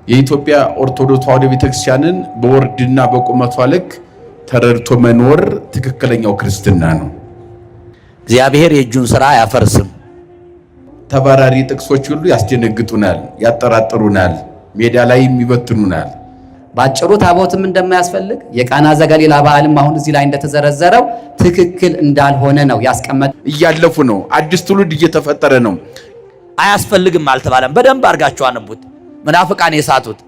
የኢትዮጵያ ኦርቶዶክስ ተዋሕዶ ቤተክርስቲያንን በወርድና በቁመቷ ልክ ተረድቶ መኖር ትክክለኛው ክርስትና ነው። እግዚአብሔር የእጁን ሥራ አያፈርስም። ተባራሪ ጥቅሶች ሁሉ ያስደነግጡናል፣ ያጠራጥሩናል፣ ሜዳ ላይ ይበትኑናል። ባጭሩ ታቦትም እንደማያስፈልግ የቃና ዘገሊላ በዓልም አሁን እዚህ ላይ እንደተዘረዘረው ትክክል እንዳልሆነ ነው ያስቀመጠ። እያለፉ ነው። አዲስ ትውልድ እየተፈጠረ ነው። አያስፈልግም አልተባለም። በደንብ አድርጋችሁ አንቡት። መናፍቃን የሳቱት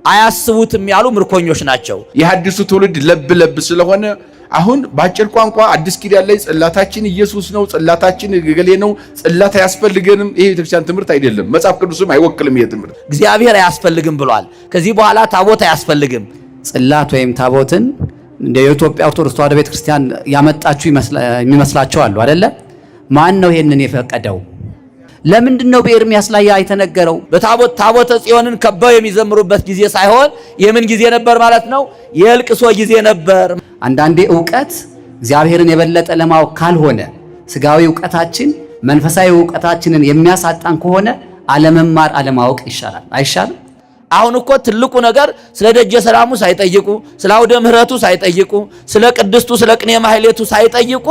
አያስቡትም ያሉ ምርኮኞች ናቸው። የሐዲሱ ትውልድ ለብ ስለሆነ አሁን ባጭር ቋንቋ አዲስ ኪዳን ላይ ጽላታችን ኢየሱስ ነው፣ ጽላታችን ገሌ ነው፣ ጽላት አያስፈልገንም። ይሄ ቤተክርስቲያን ትምህርት አይደለም፣ መጽሐፍ ቅዱስም አይወክልም። ይሄ ትምህርት እግዚአብሔር አያስፈልግም ብሏል። ከዚህ በኋላ ታቦት አያስፈልግም። ጽላት ወይም ታቦትን እንደ የኢትዮጵያ ኦርቶዶክስ ተዋሕዶ ቤተክርስቲያን ያመጣችሁ የሚመስላቸው አሉ አይደለ? ማን ነው ይሄንን የፈቀደው? ለምንድን ነው በኤርምያስ ላይ የተነገረው? ታቦተ ጽዮንን ከበው የሚዘምሩበት ጊዜ ሳይሆን የምን ጊዜ ነበር ማለት ነው? የእልቅሶ ጊዜ ነበር። አንዳንዴ ዕውቀት እግዚአብሔርን የበለጠ ለማወቅ ካልሆነ ስጋዊ ዕውቀታችን መንፈሳዊ ዕውቀታችንን የሚያሳጣን ከሆነ አለመማር አለማወቅ ይሻላል። አይሻልም? አሁን እኮ ትልቁ ነገር ስለ ደጀ ሰላሙ ሳይጠይቁ፣ ስለ አውደ ምሕረቱ ሳይጠይቁ፣ ስለ ቅድስቱ ስለ ቅኔ ማህሌቱ ሳይጠይቁ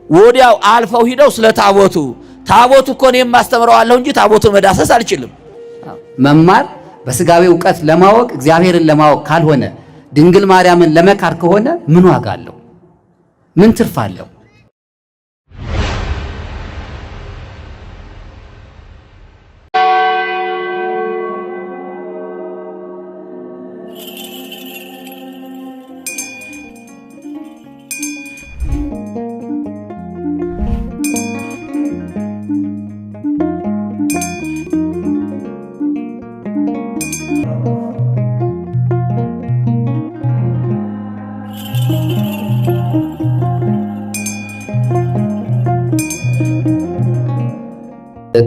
ወዲያው አልፈው ሂደው ስለ ታቦቱ እኮ እኔም ማስተምረዋለሁ እንጂ ታቦቱን መዳሰስ አልችልም። መማር በስጋዊ ዕውቀት ለማወቅ እግዚአብሔርን ለማወቅ ካልሆነ ድንግል ማርያምን ለመካር ከሆነ ምን ዋጋ አለው? ምን ትርፍ አለው?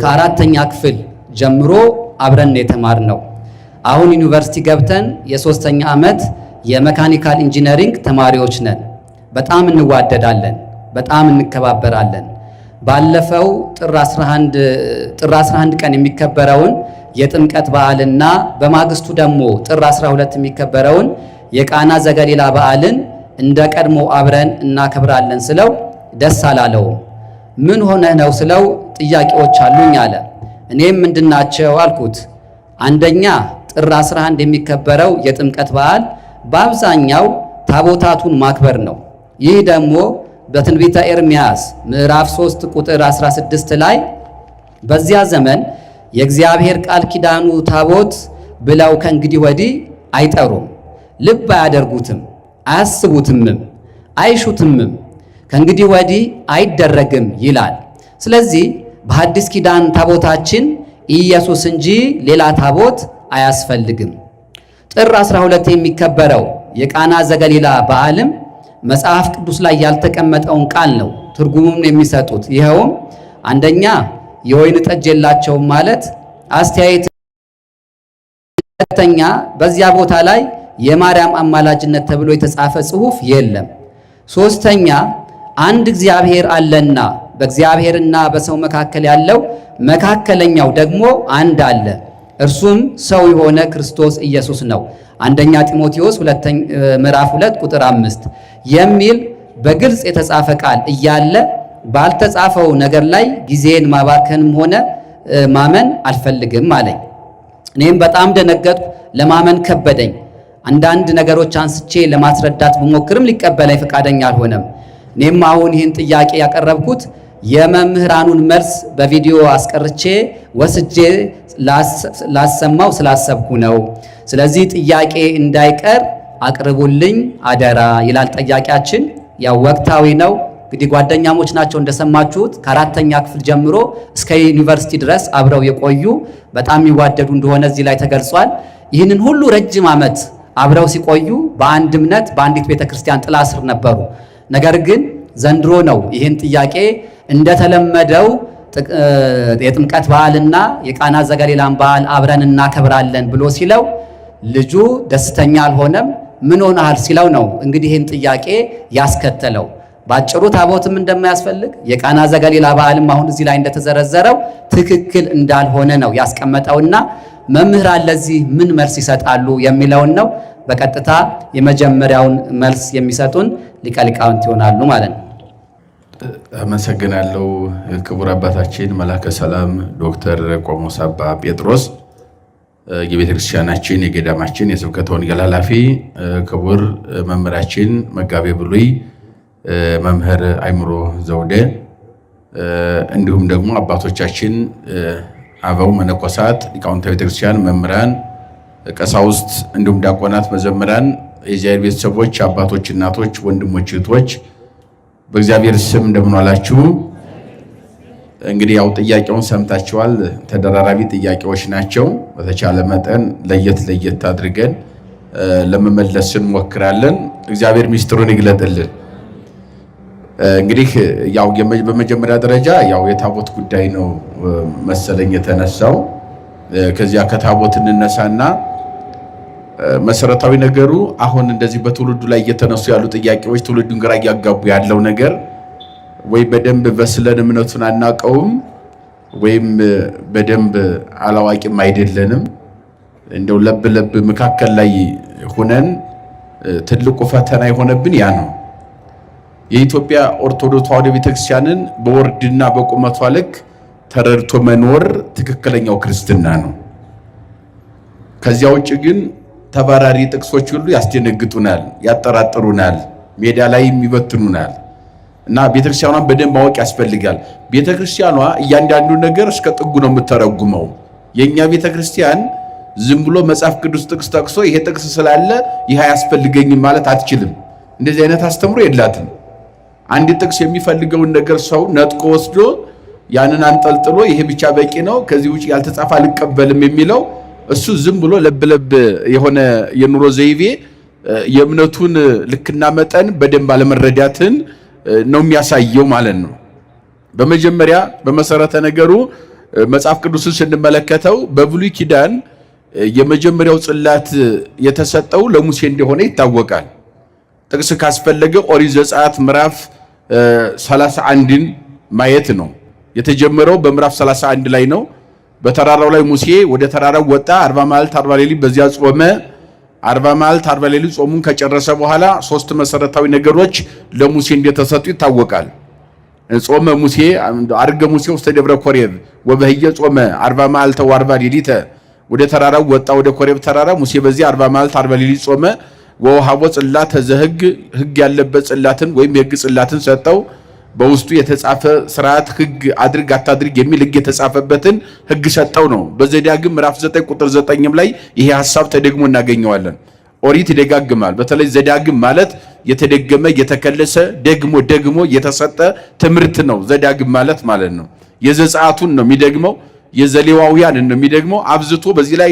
ከአራተኛ ክፍል ጀምሮ አብረን የተማርነው አሁን ዩኒቨርሲቲ ገብተን የሶስተኛ ዓመት የሜካኒካል ኢንጂነሪንግ ተማሪዎች ነን። በጣም እንዋደዳለን፣ በጣም እንከባበራለን። ባለፈው ጥር 11 ቀን የሚከበረውን የጥምቀት በዓልና በማግስቱ ደግሞ ጥር 12 የሚከበረውን የቃና ዘገሊላ በዓልን እንደ ቀድሞ አብረን እናከብራለን ስለው ደስ አላለውም። ምን ሆነ ነው ስለው ጥያቄዎች አሉኝ አለ። እኔም ምንድናቸው አልኩት። አንደኛ ጥር 11 የሚከበረው የጥምቀት በዓል በአብዛኛው ታቦታቱን ማክበር ነው። ይህ ደግሞ በትንቢተ ኤርምያስ ምዕራፍ 3 ቁጥር 16 ላይ በዚያ ዘመን የእግዚአብሔር ቃል ኪዳኑ ታቦት ብለው ከእንግዲህ ወዲህ አይጠሩም፣ ልብ አያደርጉትም፣ አያስቡትምም፣ አይሹትምም፣ ከእንግዲህ ወዲህ አይደረግም ይላል። ስለዚህ በሐዲስ ኪዳን ታቦታችን ኢየሱስ እንጂ ሌላ ታቦት አያስፈልግም። ጥር 12 የሚከበረው የቃና ዘገሊላ በዓልም መጽሐፍ ቅዱስ ላይ ያልተቀመጠውን ቃል ነው ትርጉሙን የሚሰጡት። ይኸውም አንደኛ የወይን ጠጅ የላቸውም ማለት አስተያየት፣ ሁለተኛ በዚያ ቦታ ላይ የማርያም አማላጅነት ተብሎ የተጻፈ ጽሑፍ የለም፣ ሶስተኛ አንድ እግዚአብሔር አለና በእግዚአብሔርና በሰው መካከል ያለው መካከለኛው ደግሞ አንድ አለ፣ እርሱም ሰው የሆነ ክርስቶስ ኢየሱስ ነው። አንደኛ ጢሞቴዎስ ምዕራፍ 2 ቁጥር 5 የሚል በግልጽ የተጻፈ ቃል እያለ ባልተጻፈው ነገር ላይ ጊዜን ማባከንም ሆነ ማመን አልፈልግም አለኝ። እኔም በጣም ደነገጥኩ፣ ለማመን ከበደኝ። አንዳንድ ነገሮች አንስቼ ለማስረዳት ብሞክርም ሊቀበለኝ ፈቃደኛ አልሆነም። እኔም አሁን ይህን ጥያቄ ያቀረብኩት የመምህራኑን መልስ በቪዲዮ አስቀርቼ ወስጄ ላሰማው ስላሰብኩ ነው። ስለዚህ ጥያቄ እንዳይቀር አቅርቡልኝ አደራ ይላል ጥያቄያችን። ያው ወቅታዊ ነው። እንግዲህ ጓደኛሞች ናቸው እንደሰማችሁት። ከአራተኛ ክፍል ጀምሮ እስከ ዩኒቨርሲቲ ድረስ አብረው የቆዩ በጣም የሚዋደዱ እንደሆነ እዚህ ላይ ተገልጿል። ይህንን ሁሉ ረጅም ዓመት አብረው ሲቆዩ በአንድ እምነት በአንዲት ቤተክርስቲያን ጥላ ስር ነበሩ። ነገር ግን ዘንድሮ ነው ይህን ጥያቄ እንደተለመደው የጥምቀት በዓልና የቃና ዘገሊላን በዓል አብረን እናከብራለን ብሎ ሲለው ልጁ ደስተኛ አልሆነም። ምን ሆነሃል ሲለው ነው እንግዲህ ይህን ጥያቄ ያስከተለው። ባጭሩ ታቦትም እንደማያስፈልግ የቃና ዘገሊላ በዓልም አሁን እዚህ ላይ እንደተዘረዘረው ትክክል እንዳልሆነ ነው ያስቀመጠውና መምህራን ለዚህ ምን መልስ ይሰጣሉ የሚለውን ነው። በቀጥታ የመጀመሪያውን መልስ የሚሰጡን ሊቀ ሊቃውንት ይሆናሉ ማለት ነው። አመሰግናለሁ። ክቡር አባታችን መላከ ሰላም ዶክተር ቆሞስ አባ ጴጥሮስ የቤተክርስቲያናችን የገዳማችን የስብከተ ወንጌል ኃላፊ፣ ክቡር መምህራችን መጋቤ ብሉይ መምህር አይምሮ ዘውዴ፣ እንዲሁም ደግሞ አባቶቻችን አበው መነኮሳት፣ ሊቃውንተ ቤተክርስቲያን፣ መምህራን፣ ቀሳውስት፣ እንዲሁም ዲያቆናት፣ መዘምራን፣ የእግዚአብሔር ቤተሰቦች፣ አባቶች፣ እናቶች፣ ወንድሞች፣ እህቶች በእግዚአብሔር ስም እንደምን ዋላችሁ? እንግዲህ ያው ጥያቄውን ሰምታችኋል። ተደራራቢ ጥያቄዎች ናቸው። በተቻለ መጠን ለየት አድርገን ለመመለስ እንሞክራለን። እግዚአብሔር ምስጢሩን ይግለጥልን። እንግዲህ ያው በመጀመሪያ ደረጃ ያው የታቦት ጉዳይ ነው መሰለኝ የተነሳው። ከዚያ ከታቦት እንነሳና መሰረታዊ ነገሩ አሁን እንደዚህ በትውልዱ ላይ እየተነሱ ያሉ ጥያቄዎች ትውልዱን ግራ እያጋቡ ያለው ነገር ወይ በደንብ በስለን እምነቱን አናቀውም ወይም በደንብ አላዋቂም አይደለንም። እንደው ለብ መካከል ላይ ሆነን ትልቁ ፈተና የሆነብን ያ ነው። የኢትዮጵያ ኦርቶዶክስ ተዋሕዶ ቤተክርስቲያንን በወርድና በቁመቷ ልክ ተረድቶ መኖር ትክክለኛው ክርስትና ነው። ከዚያ ውጭ ግን ተባራሪ ጥቅሶች ሁሉ ያስደነግጡናል፣ ያጠራጥሩናል፣ ሜዳ ላይ ይበትኑናል እና ቤተክርስቲያኗን በደንብ ማወቅ ያስፈልጋል። ቤተክርስቲያኗ እያንዳንዱ ነገር እስከ ጥጉ ነው የምተረጉመው። የኛ ቤተክርስቲያን ዝም ብሎ መጽሐፍ ቅዱስ ጥቅስ ጠቅሶ ይሄ ጥቅስ ስላለ ይሄ አያስፈልገኝም ማለት አትችልም። እንደዚህ አይነት አስተምሮ የላትም። አንድ ጥቅስ የሚፈልገውን ነገር ሰው ነጥቆ ወስዶ ያንን አንጠልጥሎ ይሄ ብቻ በቂ ነው ከዚህ ውጪ ያልተጻፈ አልቀበልም የሚለው እሱ ዝም ብሎ ለብ የሆነ የኑሮ ዘይቤ የእምነቱን ልክና መጠን በደንብ አለመረዳትን ነው የሚያሳየው ማለት ነው። በመጀመሪያ በመሰረተ ነገሩ መጽሐፍ ቅዱስን ስንመለከተው በብሉይ ኪዳን የመጀመሪያው ጽላት የተሰጠው ለሙሴ እንደሆነ ይታወቃል። ጥቅስ ካስፈለገ ኦሪት ዘጸአት ምዕራፍ 31ን ማየት ነው። የተጀመረው በምዕራፍ 31 ላይ ነው። በተራራው ላይ ሙሴ ወደ ተራራው ወጣ፣ 40 መዓልት 40 ሌሊት በዚያ ጾመ። 40 መዓልት 40 ሌሊት ጾሙን ከጨረሰ በኋላ ሶስት መሰረታዊ ነገሮች ለሙሴ እንደተሰጡ ይታወቃል። ጾመ ሙሴ አርገ ሙሴ ውስተ ደብረ ኮሬብ ወበህየ ጾመ 40 መዓልተ ወ40 ሌሊት። ወደ ተራራው ወጣ፣ ወደ ኮሬብ ተራራ። ሙሴ በዚህ 40 መዓልት 40 ሌሊት ጾመ። ወውሃቦ ጽላተ ዘሕግ፣ ሕግ ያለበት ጽላትን ወይም የሕግ ጽላትን ሰጠው። በውስጡ የተጻፈ ስርዓት ሕግ አድርግ አታድርግ የሚል ሕግ የተጻፈበትን ሕግ ሰጠው ነው። በዘዳግም ምዕራፍ 9 ቁጥር 9 ላይ ይሄ ሐሳብ ተደግሞ እናገኘዋለን። ኦሪት ይደጋግማል። በተለይ ዘዳግም ማለት የተደገመ የተከለሰ ደግሞ የተሰጠ ትምህርት ነው። ዘዳግም ማለት ነው። የዘጸአቱን ነው የሚደግመው፣ የዘሌዋውያንን ነው የሚደግመው። አብዝቶ በዚህ ላይ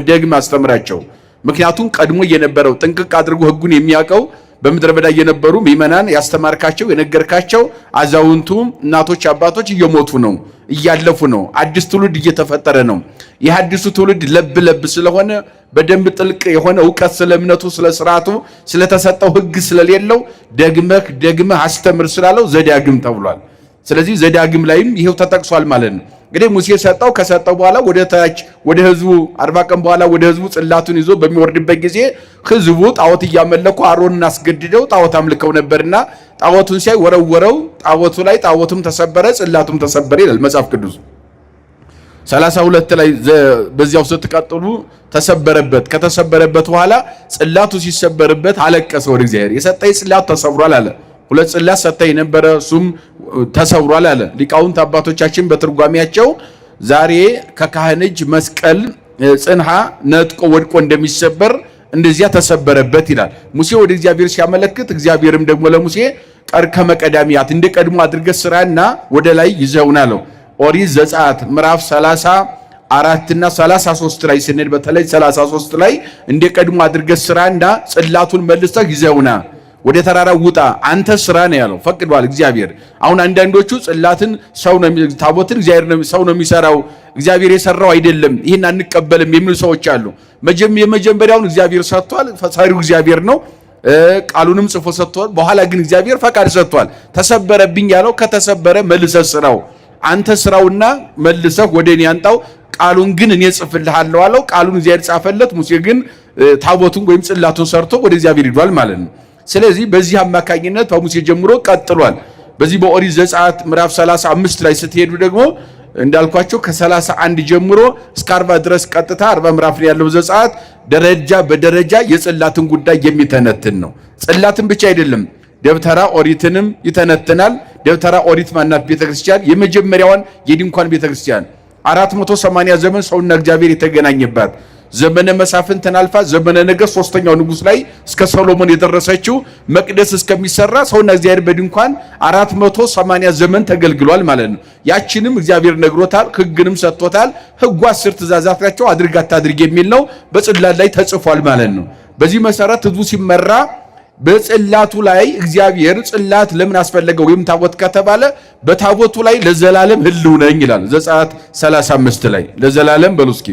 ደግመ አስተምራቸው። ምክንያቱም ቀድሞ የነበረው ጥንቅቅ አድርጎ ሕጉን የሚያውቀው በምድረ በዳ የነበሩ ምእመናን ያስተማርካቸው የነገርካቸው አዛውንቱ እናቶች አባቶች እየሞቱ ነው፣ እያለፉ ነው። አዲስ ትውልድ እየተፈጠረ ነው። ይህ አዲሱ ትውልድ ለብ ስለሆነ በደንብ ጥልቅ የሆነ ዕውቀት ስለ እምነቱ ስለ ስርዓቱ ስለተሰጠው ሕግ ስለሌለው ደግመህ አስተምር ስላለው ዘዳግም ተብሏል። ስለዚህ ዘዳግም ላይም ይሄው ተጠቅሷል ማለት ነው። እንግዲህ ሙሴ ከሰጠው በኋላ ወደ ታች ወደ ህዝቡ 40 ቀን በኋላ ወደ ህዝቡ ጽላቱን ይዞ በሚወርድበት ጊዜ ህዝቡ ጣዖት እያመለኩ አሮንን አስገድደው ጣዖት አምልከው ነበርና ጣዖቱን ሲያይ ወረወረው ጣዖቱ ላይ፣ ጣዖቱም ተሰበረ፣ ጽላቱም ተሰበረ ይላል መጽሐፍ ቅዱስ 32 ላይ። በዚያው ስትቀጥሉ ተሰበረበት። ከተሰበረበት በኋላ ጽላቱ ሲሰበርበት አለቀሰ ወደ እግዚአብሔር። የሰጠኝ ጽላቱ ተሰብሯል አለ። ሁለት ጽላት ሰጠኝ ነበረ፣ እሱም ተሰብሯል አለ። ሊቃውንት አባቶቻችን በትርጓሜያቸው ዛሬ ከካህን እጅ መስቀል ጽንሃ ነጥቆ ወድቆ እንደሚሰበር እንደዚያ ተሰበረበት ይላል። ሙሴ ወደ እግዚአብሔር ሲያመለክት እግዚአብሔርም ደግሞ ለሙሴ ቀርከመ ቀዳሚያት እንደ ቀድሞ አድርገህ ስራና ወደ ላይ ይዘውና አለው። ኦሪት ዘጸአት ምዕራፍ 34 እና 33 ላይ ስንሄድ በተለይ 33 ላይ እንደ ቀድሞ አድርገህ ስራና ጽላቱን መልሰህ ይዘውና ወደ ተራራው ውጣ አንተ ስራ ነው ያለው። ፈቅዷል እግዚአብሔር። አሁን አንዳንዶቹ ጽላትን ታቦትን ሰው ነው የሚሰራው፣ እግዚአብሔር የሰራው አይደለም፣ ይህን አንቀበልም የሚሉ ሰዎች አሉ። የመጀመሪያውን እግዚአብሔር ሰጥቷል፣ ፈሳሪው እግዚአብሔር ነው። ቃሉንም ጽፎ ሰጥቷል። በኋላ ግን እግዚአብሔር ፈቃድ ሰጥቷል። ተሰበረብኝ ያለው ከተሰበረ መልሰህ ስራው አንተ ስራውና መልሰህ ወደኔ ያንጣው ቃሉን ግን እኔ ጽፍልሃለሁ አለው። ቃሉን እግዚአብሔር ጻፈለት። ሙሴ ግን ታቦቱን ወይም ጽላቱን ሰርቶ ወደ እግዚአብሔር ሄዷል ማለት ነው። ስለዚህ በዚህ አማካኝነት ከሙሴ ጀምሮ ቀጥሏል። በዚህ በኦሪት ዘጸአት ምዕራፍ 35 ላይ ስትሄዱ ደግሞ እንዳልኳቸው ከ31 ጀምሮ እስከ 40 ድረስ ቀጥታ 40 ምዕራፍ ያለው ዘጸአት ደረጃ በደረጃ የጽላትን ጉዳይ የሚተነትን ነው። ጽላትን ብቻ አይደለም ደብተራ ኦሪትንም ይተነትናል። ደብተራ ኦሪት ማናት? ቤተክርስቲያን የመጀመሪያዋን የድንኳን ቤተክርስቲያን 480 ዘመን ሰውና እግዚአብሔር የተገናኘባት ዘመነ መሳፍንትን አልፋ ዘመነ ነገሥት ሶስተኛው ንጉስ ላይ እስከ ሰሎሞን የደረሰችው መቅደስ እስከሚሰራ ሰውና እግዚአብሔር በድንኳን 480 ዘመን ተገልግሏል ማለት ነው። ያችንም እግዚአብሔር ነግሮታል፣ ሕግንም ሰጥቶታል። ሕጉ 10 ትእዛዛት ናቸው። አድርግ አታድርግ የሚል ነው። በጽላት ላይ ተጽፏል ማለት ነው። በዚህ መሰረት ሕዝቡ ሲመራ በጽላቱ ላይ እግዚአብሔር ጽላት ለምን አስፈለገ ወይም ታቦት ከተባለ በታቦቱ ላይ ለዘላለም ህልው ነኝ ይላል ዘጸአት 35 ላይ ለዘላለም በሉ እስኪ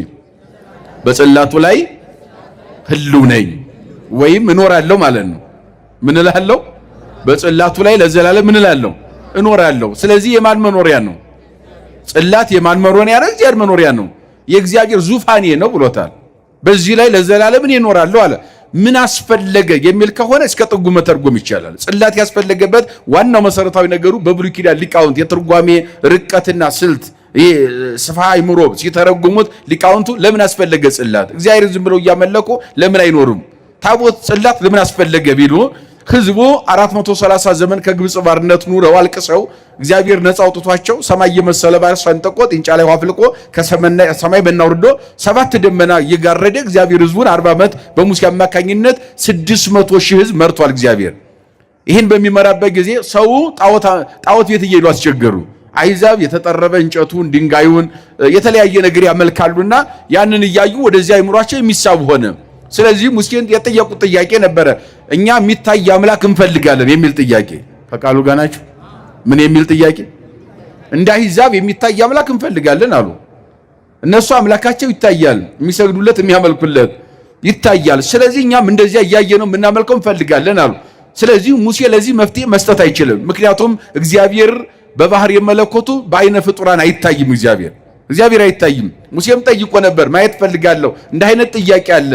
በጽላቱ ላይ ህልው ነኝ ወይም እኖራለሁ ማለት ነው። ምን እላለሁ? በጽላቱ ላይ ለዘላለም ምን እላለሁ? እኖራለሁ። ስለዚህ የማን መኖሪያ ነው? ጽላት የማን መኖሪያ ነው? እግዚአብሔር መኖሪያ ነው። የእግዚአብሔር ዙፋኔ ነው ብሎታል። በዚህ ላይ ለዘላለም እኔ እኖራለሁ አለ። ምን አስፈለገ የሚል ከሆነ እስከ ጥጉ መተርጎም ይቻላል። ጽላት ያስፈለገበት ዋናው መሰረታዊ ነገሩ በብሉይ ኪዳን ሊቃውንት የትርጓሜ ርቀትና ስልት ስፋ አይምሮ ሲተረጉሙት ሊቃውንቱ ለምን አስፈለገ ጽላት? እግዚአብሔር ዝም ብለው እያመለኩ ለምን አይኖሩም? ታቦት ጽላት ለምን አስፈለገ ቢሉ ህዝቡ 430 ዘመን ከግብጽ ባርነት ኑረው አልቅሰው እግዚአብሔር ነፃ አውጥቷቸው ሰማይ የመሰለ ባር ሰንጥቆ ጥንጫ ላይ አፍልቆ ከሰማይ በናውርዶ 7 ደመና እየጋረደ እግዚአብሔር ህዝቡን 40 ዓመት በሙሴ አማካኝነት 600 ሺህ ህዝብ መርቷል። እግዚአብሔር ይህን በሚመራበት ጊዜ ሰው ጣዖት ቤት እየሄዱ አስቸገሩ። አይዛብ የተጠረበ እንጨቱን ድንጋዩን የተለያየ ነገር ያመልካሉና ያንን እያዩ ወደዚያ አይምሯቸው የሚሳቡ ሆነ። ስለዚህ ሙሴን የጠየቁት ጥያቄ ነበረ፣ እኛ የሚታይ አምላክ እንፈልጋለን የሚል ጥያቄ። ከቃሉ ጋር ናችሁ? ምን የሚል ጥያቄ? እንደ አሕዛብ የሚታይ አምላክ እንፈልጋለን አሉ። እነሱ አምላካቸው ይታያል፣ የሚሰግዱለት የሚያመልኩለት ይታያል። ስለዚህ እኛም እንደዚያ እያየነው የምናመልከው እንፈልጋለን አሉ። ስለዚህ ሙሴ ለዚህ መፍትሄ መስጠት አይችልም። ምክንያቱም እግዚአብሔር በባህር የመለኮቱ በአይነ ፍጡራን አይታይም። እግዚአብሔር አይታይም። ሙሴም ጠይቆ ነበር፣ ማየት ፈልጋለሁ። እንደ አይነት ጥያቄ አለ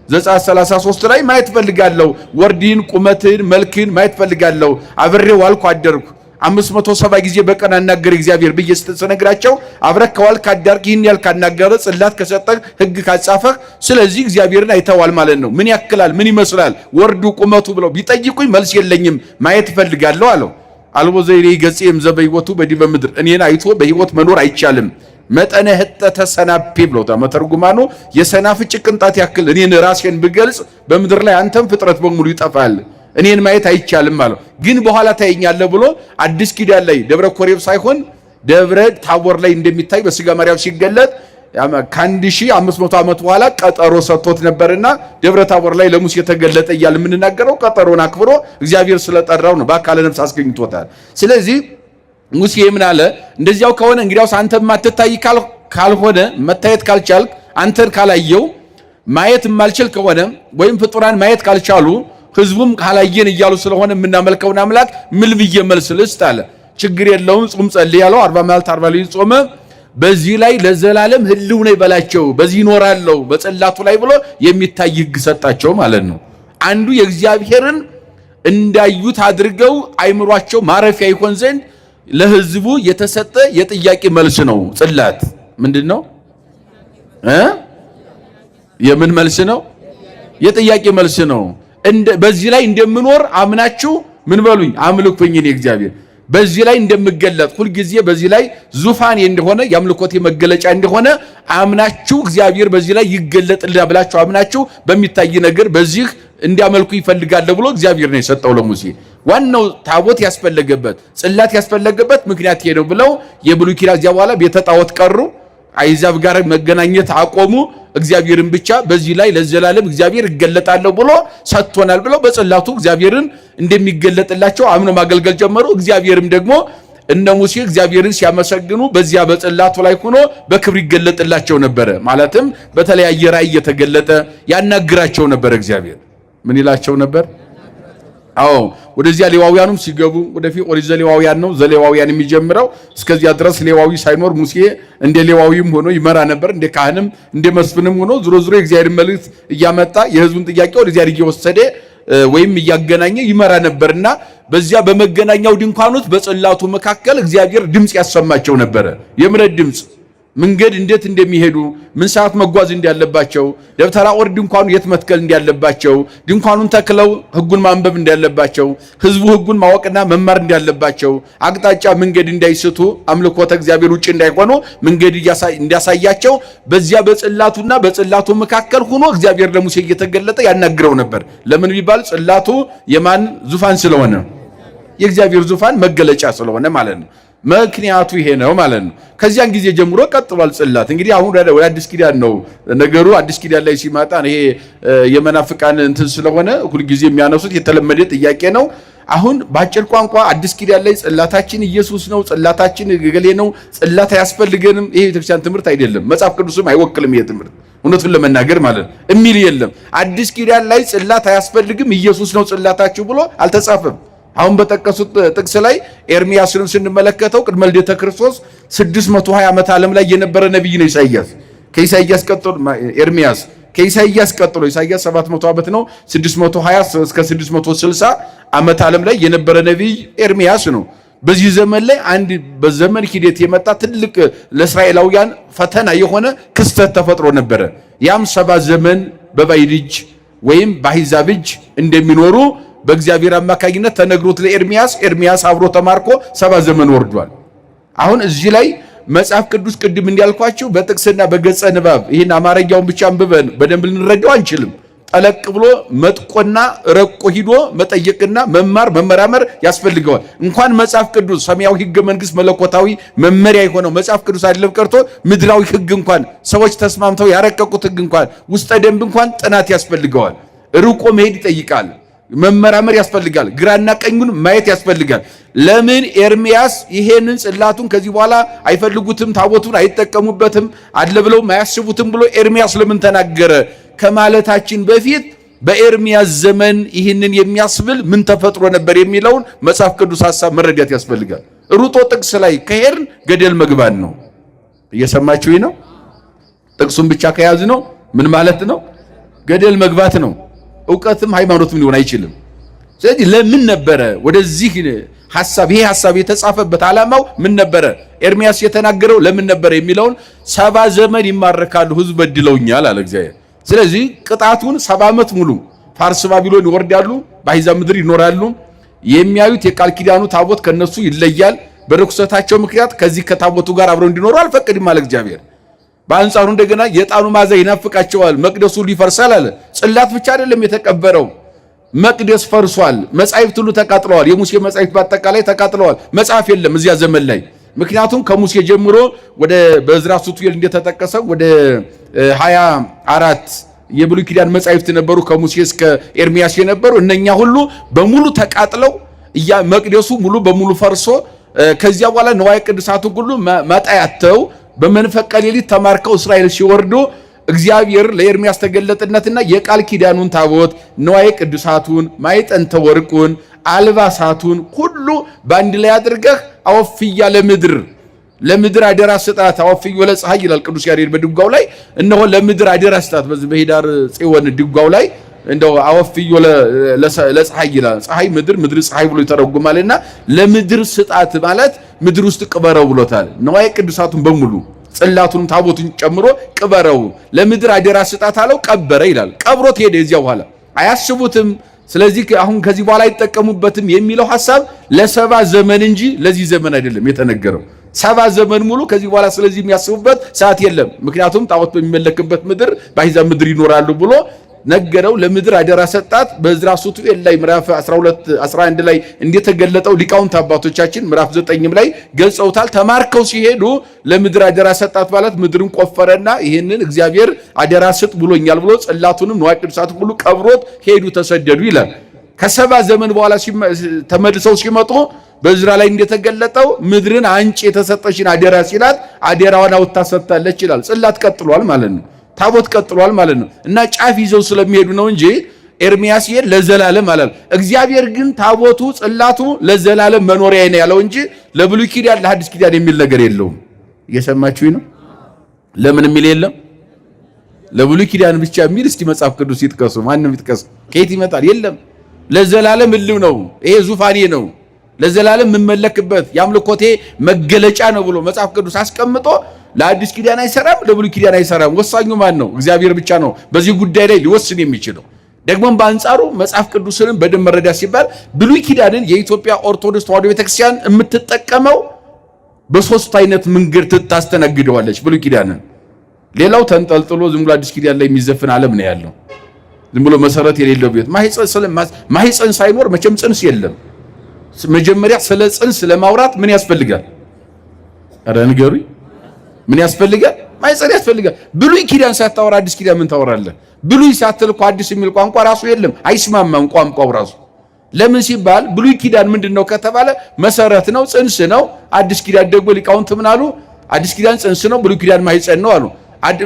ዘጸአት 33 ላይ ማየት ፈልጋለሁ፣ ወርድን፣ ቁመትን፣ መልክን ማየት ፈልጋለሁ። አብሬው ዋልኩ አደርኩ 570 ጊዜ በቀን አናገረ እግዚአብሔር ብዬ ስትነግራቸው አብረህ ከዋልክ አዳርክ ይህን ያህል ካናገረ ጽላት ከሰጠህ ሕግ ካጻፈህ ስለዚህ እግዚአብሔርን አይተዋል ማለት ነው። ምን ያክላል? ምን ይመስላል? ወርዱ ቁመቱ ብለው ቢጠይቁኝ መልስ የለኝም፣ ማየት ፈልጋለሁ አለው። አልቦ ዘይሬ ገጽም ዘበይወቱ በዲበ ምድር እኔን አይቶ በህይወት መኖር አይቻልም። መጠነ ህጠተ ሰናፔ ብለውታ መተርጉማኑ የሰናፍጭ ቅንጣት ያክል እኔን ራሴን ብገልጽ በምድር ላይ አንተም ፍጥረት በሙሉ ይጠፋል፣ እኔን ማየት አይቻልም ማለት ግን በኋላ ታየኛለህ ብሎ አዲስ ኪዳን ላይ ደብረ ኮሬብ ሳይሆን ደብረ ታቦር ላይ እንደሚታይ በስጋ ማርያም ሲገለጥ ከ1500 ዓመት በኋላ ቀጠሮ ሰጥቶት ነበርና ደብረ ታቦር ላይ ለሙሴ የተገለጠ እያለ የምንናገረው ቀጠሮን አክብሮ እግዚአብሔር ስለጠራው ነው። በአካለ ነፍስ አስገኝቶታል። ስለዚህ ሙሴ ምን አለ? እንደዚያው ከሆነ እንግዲያውስ አንተ ማትታይ ካልሆነ መታየት ካልቻልክ አንተን ካላየው ማየት የማልችል ከሆነ ወይም ፍጡራን ማየት ካልቻሉ ህዝቡም ካላየን እያሉ ስለሆነ የምናመልከውን አምላክ ምን ብዬ መልስ ልስጥ አለ። ችግር የለውም ጾም ጸልይ ያለው 40 መዓልት 40 ሌሊት ጾመ። በዚህ ላይ ለዘላለም ህልው ነው ይበላቸው፣ በዚህ ይኖራለው በጽላቱ ላይ ብሎ የሚታይ ህግ ሰጣቸው ማለት ነው። አንዱ የእግዚአብሔርን እንዳዩት አድርገው አይምሯቸው ማረፊያ ይሆን ዘንድ ለህዝቡ የተሰጠ የጥያቄ መልስ ነው። ጽላት ምንድነው? የምን መልስ ነው? የጥያቄ መልስ ነው። በዚህ ላይ እንደምኖር አምናችሁ ምን በሉኝ? አምልኩኝ እኔ እግዚአብሔር በዚህ ላይ እንደምገለጥ ሁልጊዜ በዚህ ላይ ዙፋኔ እንደሆነ የአምልኮቴ መገለጫ እንደሆነ አምናችሁ እግዚአብሔር በዚህ ላይ ይገለጥልናል ብላችሁ አምናችሁ በሚታይ ነገር በዚህ እንዲያመልኩ ይፈልጋል ብሎ እግዚአብሔር ነው የሰጠው ለሙሴ። ዋናው ታቦት ያስፈለገበት ጽላት ያስፈለገበት ምክንያት ይሄ ነው ብለው የብሉይ ኪዳን እዚያ በኋላ ቤተ ጣዖት ቀሩ፣ አይዛብ ጋር መገናኘት አቆሙ። እግዚአብሔርን ብቻ በዚህ ላይ ለዘላለም እግዚአብሔር ይገለጣል ብሎ ሰጥቶናል ብለው በጽላቱ እግዚአብሔርን እንደሚገለጥላቸው አምኖ ማገልገል ጀመሩ። እግዚአብሔርም ደግሞ እነ ሙሴ እግዚአብሔርን ሲያመሰግኑ በዚያ በጽላቱ ላይ ሆኖ በክብር ይገለጥላቸው ነበር። ማለትም በተለያየ ራእይ እየተገለጠ ያናግራቸው ነበር። እግዚአብሔር ምን ይላቸው ነበር? አዎ ወደዚያ ሌዋውያኑም ሲገቡ ወደፊት ኦሪት ዘሌዋውያን ነው ዘሌዋውያን የሚጀምረው። እስከዚያ ድረስ ሌዋዊ ሳይኖር ሙሴ እንደ ሌዋዊም ሆኖ ይመራ ነበር፣ እንደ ካህንም እንደ መስፍንም ሆኖ ዙሮ የእግዚአብሔር መልእክት እያመጣ የሕዝቡን ጥያቄ ወደዚያ እየወሰደ ወይም እያገናኘ ይመራ ነበርና በዚያ በመገናኛው ድንኳኖች በጽላቱ መካከል እግዚአብሔር ድምጽ ያሰማቸው ነበረ። የምሕረት ድምጽ መንገድ እንዴት እንደሚሄዱ ምን ሰዓት መጓዝ እንዳለባቸው ደብተራ ኦሪት ድንኳኑ የት መትከል እንዳለባቸው ድንኳኑን ተክለው ሕጉን ማንበብ እንዳለባቸው ሕዝቡ ሕጉን ማወቅና መማር እንዳለባቸው አቅጣጫ መንገድ እንዳይስቱ አምልኮተ እግዚአብሔር ውጪ እንዳይሆኑ መንገድ እንዲያሳያቸው በዚያ በጽላቱና በጽላቱ መካከል ሆኖ እግዚአብሔር ለሙሴ እየተገለጠ ያናግረው ነበር። ለምን ቢባል ጽላቱ የማን ዙፋን ስለሆነ የእግዚአብሔር ዙፋን መገለጫ ስለሆነ ማለት ነው። ምክንያቱ ይሄ ነው ማለት ነው። ከዚያን ጊዜ ጀምሮ ቀጥሏል ጽላት። እንግዲህ አሁን ወደ አዲስ ኪዳን ነው ነገሩ። አዲስ ኪዳን ላይ ሲመጣ ይሄ የመናፍቃን እንትን ስለሆነ ሁሉ ጊዜ የሚያነሱት የተለመደ ጥያቄ ነው። አሁን በአጭር ቋንቋ አዲስ ኪዳን ላይ ጽላታችን ኢየሱስ ነው፣ ጽላታችን ገሌ ነው፣ ጽላት አያስፈልገንም፣ ይሄ ቤተክርስቲያን ትምህርት አይደለም። መጽሐፍ ቅዱስም አይወክልም። ይሄ ትምህርት እውነቱን ለመናገር ማለት ነው የሚል የለም። አዲስ ኪዳን ላይ ጽላት አያስፈልግም ኢየሱስ ነው ጽላታችሁ ብሎ አልተጻፈም። አሁን በጠቀሱት ጥቅስ ላይ ኤርሚያስንም ስንመለከተው ቅድመ ልደተ ክርስቶስ 620 ዓመት ዓለም ላይ የነበረ ነብይ ነው ኢሳይያስ። ከኢሳይያስ ቀጥሎ ኤርሚያስ፣ ከኢሳይያስ ቀጥሎ ኢሳይያስ 700 ዓመት ነው። 620 እስከ 660 ዓመት ዓለም ላይ የነበረ ነብይ ኤርሚያስ ነው። በዚህ ዘመን ላይ አንድ በዘመን ሂደት የመጣ ትልቅ ለእስራኤላውያን ፈተና የሆነ ክስተት ተፈጥሮ ነበረ። ያም 70 ዘመን በባዕድ እጅ ወይም በአሕዛብ እጅ እንደሚኖሩ በእግዚአብሔር አማካኝነት ተነግሮት ለኤርሚያስ አብሮ ተማርኮ 70 ዘመን ወርዷል። አሁን እዚህ ላይ መጽሐፍ ቅዱስ ቅድም እንዲያልኳችሁ በጥቅስና በገጸ ንባብ ይህን አማርኛውን ብቻ አንብበን በደንብ ልንረዳው አንችልም። ጠለቅ ብሎ መጥቆና ረቆ ሂዶ መጠየቅና መማር መመራመር ያስፈልገዋል። እንኳን መጽሐፍ ቅዱስ ሰማያዊ ሕገ መንግሥት መለኮታዊ መመሪያ የሆነው መጽሐፍ ቅዱስ አይደለም ቀርቶ ምድራዊ ሕግ እንኳን ሰዎች ተስማምተው ያረቀቁት ሕግ እንኳን ውስጠ ደንብ እንኳን ጥናት ያስፈልገዋል። ርቆ መሄድ ይጠይቃል። መመራመር ያስፈልጋል። ግራና ቀኙን ማየት ያስፈልጋል። ለምን ኤርሚያስ ይሄንን ጽላቱን ከዚህ በኋላ አይፈልጉትም፣ ታቦቱን አይጠቀሙበትም፣ አለ ብለው ማያስቡትም ብሎ ኤርሚያስ ለምን ተናገረ ከማለታችን በፊት በኤርሚያስ ዘመን ይህንን የሚያስብል ምን ተፈጥሮ ነበር የሚለውን መጽሐፍ ቅዱስ ሐሳብ መረዳት ያስፈልጋል። ሩጦ ጥቅስ ላይ ከሄድን ገደል መግባት ነው። እየሰማችሁኝ ነው? ጥቅሱን ብቻ ከያዝ ነው ምን ማለት ነው? ገደል መግባት ነው። ዕውቀትም ሃይማኖትም ሊሆን አይችልም። ስለዚህ ለምን ነበረ ወደዚህ ሐሳብ ይሄ ሐሳብ የተጻፈበት ዓላማው ምን ነበረ? ኤርሚያስ የተናገረው ለምን ነበረ የሚለውን 70 ዘመን ይማረካሉ ሕዝብ በድለውኛል አለ እግዚአብሔር። ስለዚህ ቅጣቱን 70 ዓመት ሙሉ ፋርስ ባቢሎን ይወርዳሉ፣ በአሕዛብ ምድር ይኖራሉ። የሚያዩት የቃል ኪዳኑ ታቦት ከነሱ ይለያል። በርኩሰታቸው ምክንያት ከዚህ ከታቦቱ ጋር አብረው እንዲኖሩ አልፈቅድም አለ እግዚአብሔር። በአንጻሩ እንደገና የዕጣኑ መዓዛ ይናፍቃቸዋል፣ መቅደሱ ይፈርሳል አለ። ጽላት ብቻ አይደለም የተቀበረው፣ መቅደስ ፈርሷል። መጻሕፍት ሁሉ ተቃጥለዋል። የሙሴ መጻሕፍት በአጠቃላይ ተቃጥለዋል። መጽሐፍ የለም እዚያ ዘመን ላይ። ምክንያቱም ከሙሴ ጀምሮ ወደ በዕዝራ ሱቱኤል እንደተጠቀሰው ወደ 24 የብሉይ ኪዳን መጻሕፍት ነበሩ ከሙሴ እስከ ኤርሚያስ የነበሩ እነኛ ሁሉ በሙሉ ተቃጥለው መቅደሱ ሙሉ በሙሉ ፈርሶ ከዚያ በኋላ ንዋየ ቅድሳቱ ሁሉ ማጣያተው በመንፈቀ ሌሊት ተማርከው እስራኤል ሲወርዱ እግዚአብሔር ለኤርሚያስ ተገለጠነትና የቃል ኪዳኑን ታቦት ንዋየ ቅድሳቱን ማዕጠንተ ወርቁን አልባሳቱን ሁሉ በአንድ ላይ አድርገህ አወፍያ ለምድር አደራ ስጣት። አወፍዮ ለፀሐይ ይላል ቅዱስ ያሬድ በድጓው ላይ። እነሆ ለምድር አደራ ስጣት። በዚህ በኅዳር ጽዮን ድጓው ላይ እንደው አወፍዮ ለፀሐይ ይላል። ፀሐይ ምድር ፀሐይ ብሎ ይተረጉማልና ለምድር ስጣት ማለት ምድር ውስጥ ቅበረው ብሎታል። ንዋየ ቅዱሳቱን በሙሉ ጽላቱን ታቦቱን ጨምሮ ቅበረው ለምድር አደራ ስጣት አለው። ቀበረ ይላል። ቀብሮት ሄደ። እዚያ በኋላ አያስቡትም። ስለዚህ አሁን ከዚህ በኋላ አይጠቀሙበትም የሚለው ሐሳብ ለ70 ዘመን እንጂ ለዚህ ዘመን አይደለም የተነገረው። 70 ዘመን ሙሉ ከዚህ በኋላ ስለዚህ የሚያስቡበት ሰዓት የለም። ምክንያቱም ጣዖት በሚመለክበት ምድር በአሕዛብ ምድር ይኖራሉ ብሎ ነገረው። ለምድር አደራ ሰጣት። በዕዝራ ሱቱኤል ላይ ምዕራፍ 12 11 ላይ እንደተገለጠው ሊቃውንት አባቶቻችን ምዕራፍ 9ም ላይ ገልጸውታል። ተማርከው ሲሄዱ ለምድር አደራ ሰጣት ማለት ምድርን ቆፈረና ይህንን እግዚአብሔር አደራ ስጥ ብሎኛል ብሎ ጽላቱንም ንዋየ ቅድሳቱን ሁሉ ቀብሮት ሄዱ፣ ተሰደዱ ይላል። ከ70 ዘመን በኋላ ተመልሰው ሲመጡ በዕዝራ ላይ እንደተገለጠው ምድርን አንጭ የተሰጠሽን አደራ ሲላት አደራዋን አውጥታ ሰጥታለች ይላል። ጽላት ቀጥሏል ማለት ነው። ታቦት ቀጥሏል ማለት ነው። እና ጫፍ ይዘው ስለሚሄዱ ነው እንጂ ኤርሚያስ ለዘላለም አላል። እግዚአብሔር ግን ታቦቱ ጽላቱ ለዘላለም መኖሪያዬ ነው ያለው እንጂ ለብሉይ ኪዳን ለሐዲስ ኪዳን የሚል ነገር የለውም። እየሰማችሁኝ ነው? ለምን የሚል የለም? ለብሉይ ኪዳን ብቻ የሚል እስቲ መጽሐፍ ቅዱስ ይጥቀሱ። ማንንም ይጥቀስ። ከየት ይመጣል? የለም። ለዘላለም እልም ነው። ይሄ ዙፋኔ ነው፣ ለዘላለም የምመለክበት የአምልኮቴ መገለጫ ነው ብሎ መጽሐፍ ቅዱስ አስቀምጦ ለአዲስ ኪዳን አይሰራም፣ ለብሉይ ኪዳን አይሰራም። ወሳኙ ማን ነው? እግዚአብሔር ብቻ ነው በዚህ ጉዳይ ላይ ሊወስን የሚችለው። ደግሞም በአንጻሩ መጽሐፍ ቅዱስንም በደንብ መረዳት ሲባል ብሉይ ኪዳንን የኢትዮጵያ ኦርቶዶክስ ተዋሕዶ ቤተክርስቲያን የምትጠቀመው በሶስት አይነት መንገድ ታስተናግደዋለች ብሉይ ኪዳንን። ሌላው ተንጠልጥሎ ዝም ብሎ አዲስ ኪዳን ላይ የሚዘፍን ዓለም ነው ያለው። ዝም ብሎ መሰረት የሌለው ቤት ማህፀን ሳይኖር መቼም ጽንስ የለም። መጀመሪያ ስለ ጽንስ ለማውራት ምን ያስፈልጋል? ኧረ ንገሩኝ፣ ምን ያስፈልጋል? ማህፀን ያስፈልጋል። ብሉይ ኪዳን ሳታወራ አዲስ ኪዳን ምን ታወራለህ? ብሉይ ሳትል እኮ አዲስ የሚል ቋንቋ ራሱ የለም፣ አይስማማም ቋንቋው ራሱ። ለምን ሲባል ብሉይ ኪዳን ምንድነው ከተባለ መሰረት ነው፣ ጽንስ ነው። አዲስ ኪዳን ደግሞ ሊቃውንት ምን አሉ? አዲስ ኪዳን ጽንስ ነው፣ ብሉይ ኪዳን ማህፀን ነው አሉ።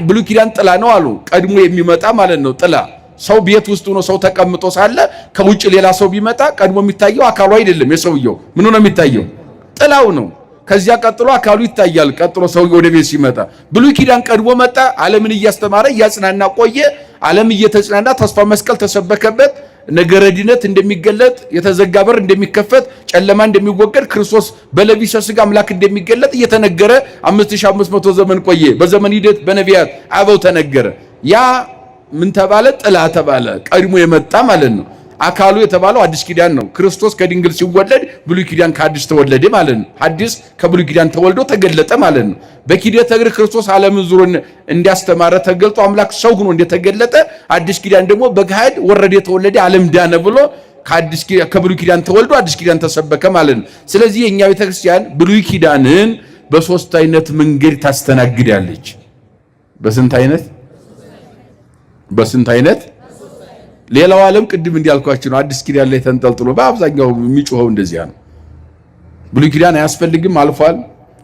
ብሉይ ኪዳን ጥላ ነው አሉ። ቀድሞ የሚመጣ ማለት ነው ጥላ። ሰው ቤት ውስጥ ሆኖ ሰው ተቀምጦ ሳለ ከውጭ ሌላ ሰው ቢመጣ ቀድሞ የሚታየው አካሉ አይደለም፣ የሰውየው ምኑ ነው የሚታየው? ጥላው ነው። ከዚያ ቀጥሎ አካሉ ይታያል። ቀጥሎ ሰውየው ወደ ቤት ሲመጣ ብሉይ ኪዳን ቀድሞ መጣ። ዓለምን እያስተማረ እያጽናና ቆየ። ዓለም እየተጽናና ተስፋ መስቀል ተሰበከበት። ነገረ ድነት እንደሚገለጥ፣ የተዘጋ በር እንደሚከፈት፣ ጨለማ እንደሚወገድ፣ ክርስቶስ በለቢሰ ሥጋ አምላክ እንደሚገለጥ እየተነገረ 5500 ዘመን ቆየ። በዘመን ሂደት በነቢያት አበው ተነገረ። ያ ምን ተባለ? ጥላ ተባለ። ቀድሞ የመጣ ማለት ነው። አካሉ የተባለው አዲስ ኪዳን ነው። ክርስቶስ ከድንግል ሲወለድ ብሉይ ኪዳን ከአዲስ ተወለደ ማለት ነው። አዲስ ከብሉይ ኪዳን ተወልዶ ተገለጠ ማለት ነው። በኪደተ እግር ክርስቶስ ዓለምን ዙሮ እንዲያስተማረ ተገልጦ አምላክ ሰው ሆኖ እንደተገለጠ አዲስ ኪዳን ደግሞ በገሃድ ወረደ፣ ተወለደ፣ ዓለም ዳነ ብሎ ከብሉይ ኪዳን ተወልዶ አዲስ ኪዳን ተሰበከ ማለት ነው። ስለዚህ የኛ ቤተክርስቲያን ብሉይ ኪዳንን በሶስት አይነት መንገድ ታስተናግዳለች። በስንት አይነት? በስንት አይነት? ሌላው ዓለም ቅድም እንዲያልኳችሁ ነው። አዲስ ኪዳን ላይ ተንጠልጥሎ በአብዛኛው የሚጮኸው እንደዚያ ነው። ብሉይ ኪዳን አያስፈልግም አልፏል፣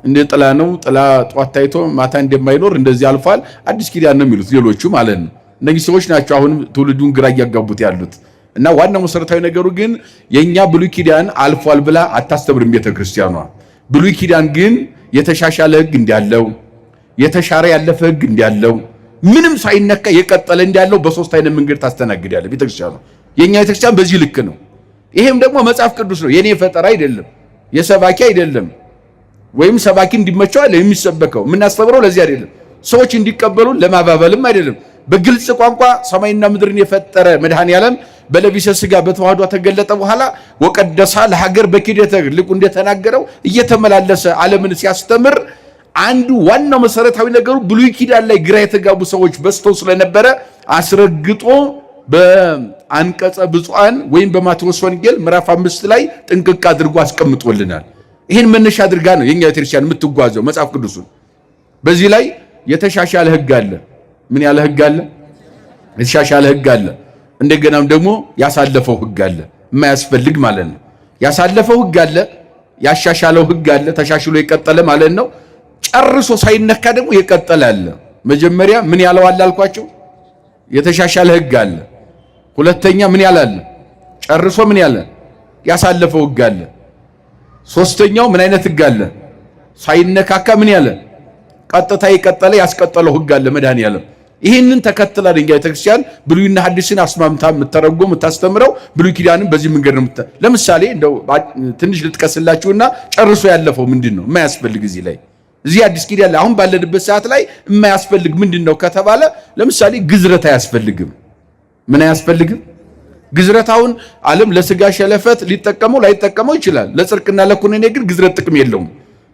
እንደ ጥላ ነው፣ ጥላ ጧት ታይቶ ማታ እንደማይኖር እንደዚህ አልፏል፣ አዲስ ኪዳን ነው የሚሉት ሌሎቹ ማለት ነው። እነዚህ ሰዎች ናቸው አሁን ትውልዱን ግራ እያጋቡት ያሉት። እና ዋናው መሰረታዊ ነገሩ ግን የኛ ብሉይ ኪዳን አልፏል ብላ አታስተምርም ቤተክርስቲያኗ። ብሉይ ኪዳን ግን የተሻሻለ ሕግ እንዳለው፣ የተሻረ ያለፈ ሕግ እንዳለው፣ ምንም ሳይነካ የቀጠለ እንዳለው በሶስት አይነት መንገድ ታስተናግዳለች ቤተክርስቲያኗ። የኛ ቤተክርስቲያን በዚህ ልክ ነው። ይሄም ደግሞ መጽሐፍ ቅዱስ ነው፣ የኔ ፈጠራ አይደለም፣ የሰባኪ አይደለም። ወይም ሰባኪ እንዲመቸው አይደለም የሚሰበከው፣ የምናስተምረው ለዚህ አይደለም፣ ሰዎች እንዲቀበሉ ለማባበልም አይደለም። በግልጽ ቋንቋ ሰማይና ምድርን የፈጠረ መድኃኔዓለም በለቢሰ ሥጋ በተዋህዶ ተገለጠ በኋላ ወቀደሳ ለሀገር በኪደተ እግር ልቁ እንደተናገረው እየተመላለሰ ዓለምን ሲያስተምር አንዱ ዋናው መሰረታዊ ነገሩ ብሉይ ኪዳን ላይ ግራ የተጋቡ ሰዎች በዝተው ስለነበረ አስረግጦ በአንቀጸ ብፁዓን ወይም በማቴዎስ ወንጌል ምዕራፍ 5 ላይ ጥንቅቅ አድርጎ አስቀምጦልናል። ይህን መነሻ አድርጋ ነው የኛ ቤተክርስቲያን የምትጓዘው መጽሐፍ ቅዱስን። በዚህ ላይ የተሻሻለ ሕግ አለ። ምን ያለ ሕግ አለ? የተሻሻለ ሕግ አለ። እንደገናም ደግሞ ያሳለፈው ሕግ አለ፣ የማያስፈልግ ማለት ነው። ያሳለፈው ሕግ አለ፣ ያሻሻለው ሕግ አለ፣ ተሻሽሎ የቀጠለ ማለት ነው። ጨርሶ ሳይነካ ደግሞ የቀጠለ አለ። መጀመሪያ ምን ያለው አለ አልኳቸው? የተሻሻለ ሕግ አለ። ሁለተኛ ምን ያለ አለ? ጨርሶ ምን ያለ ያሳለፈው ሕግ አለ። ሶስተኛው ምን አይነት ሕግ አለ? ሳይነካካ ምን ያለ ቀጥታ የቀጠለ ያስቀጠለው ሕግ አለ መድኃኔዓለም። ይህንን ተከትላ ድንጋ ቤተክርስቲያን ብሉይና ሐዲስን አስማምታ የምትተረጎም የምታስተምረው ብሉይ ኪዳንን በዚህ መንገድ ነው። ለምሳሌ እንደው ትንሽ ልጥቀስላችሁና ጨርሶ ያለፈው ምንድነው የማያስፈልግ እዚህ ላይ እዚህ አዲስ ኪዳን ላይ አሁን ባለንበት ሰዓት ላይ የማያስፈልግ ምንድነው ከተባለ ለምሳሌ ግዝረት አያስፈልግም። ምን አያስፈልግም? ግዝረታውን ዓለም ለስጋ ሸለፈት ሊጠቀመው ላይጠቀመው ይችላል። ለጽድቅና ለኩነኔ ግን ግዝረት ጥቅም የለውም።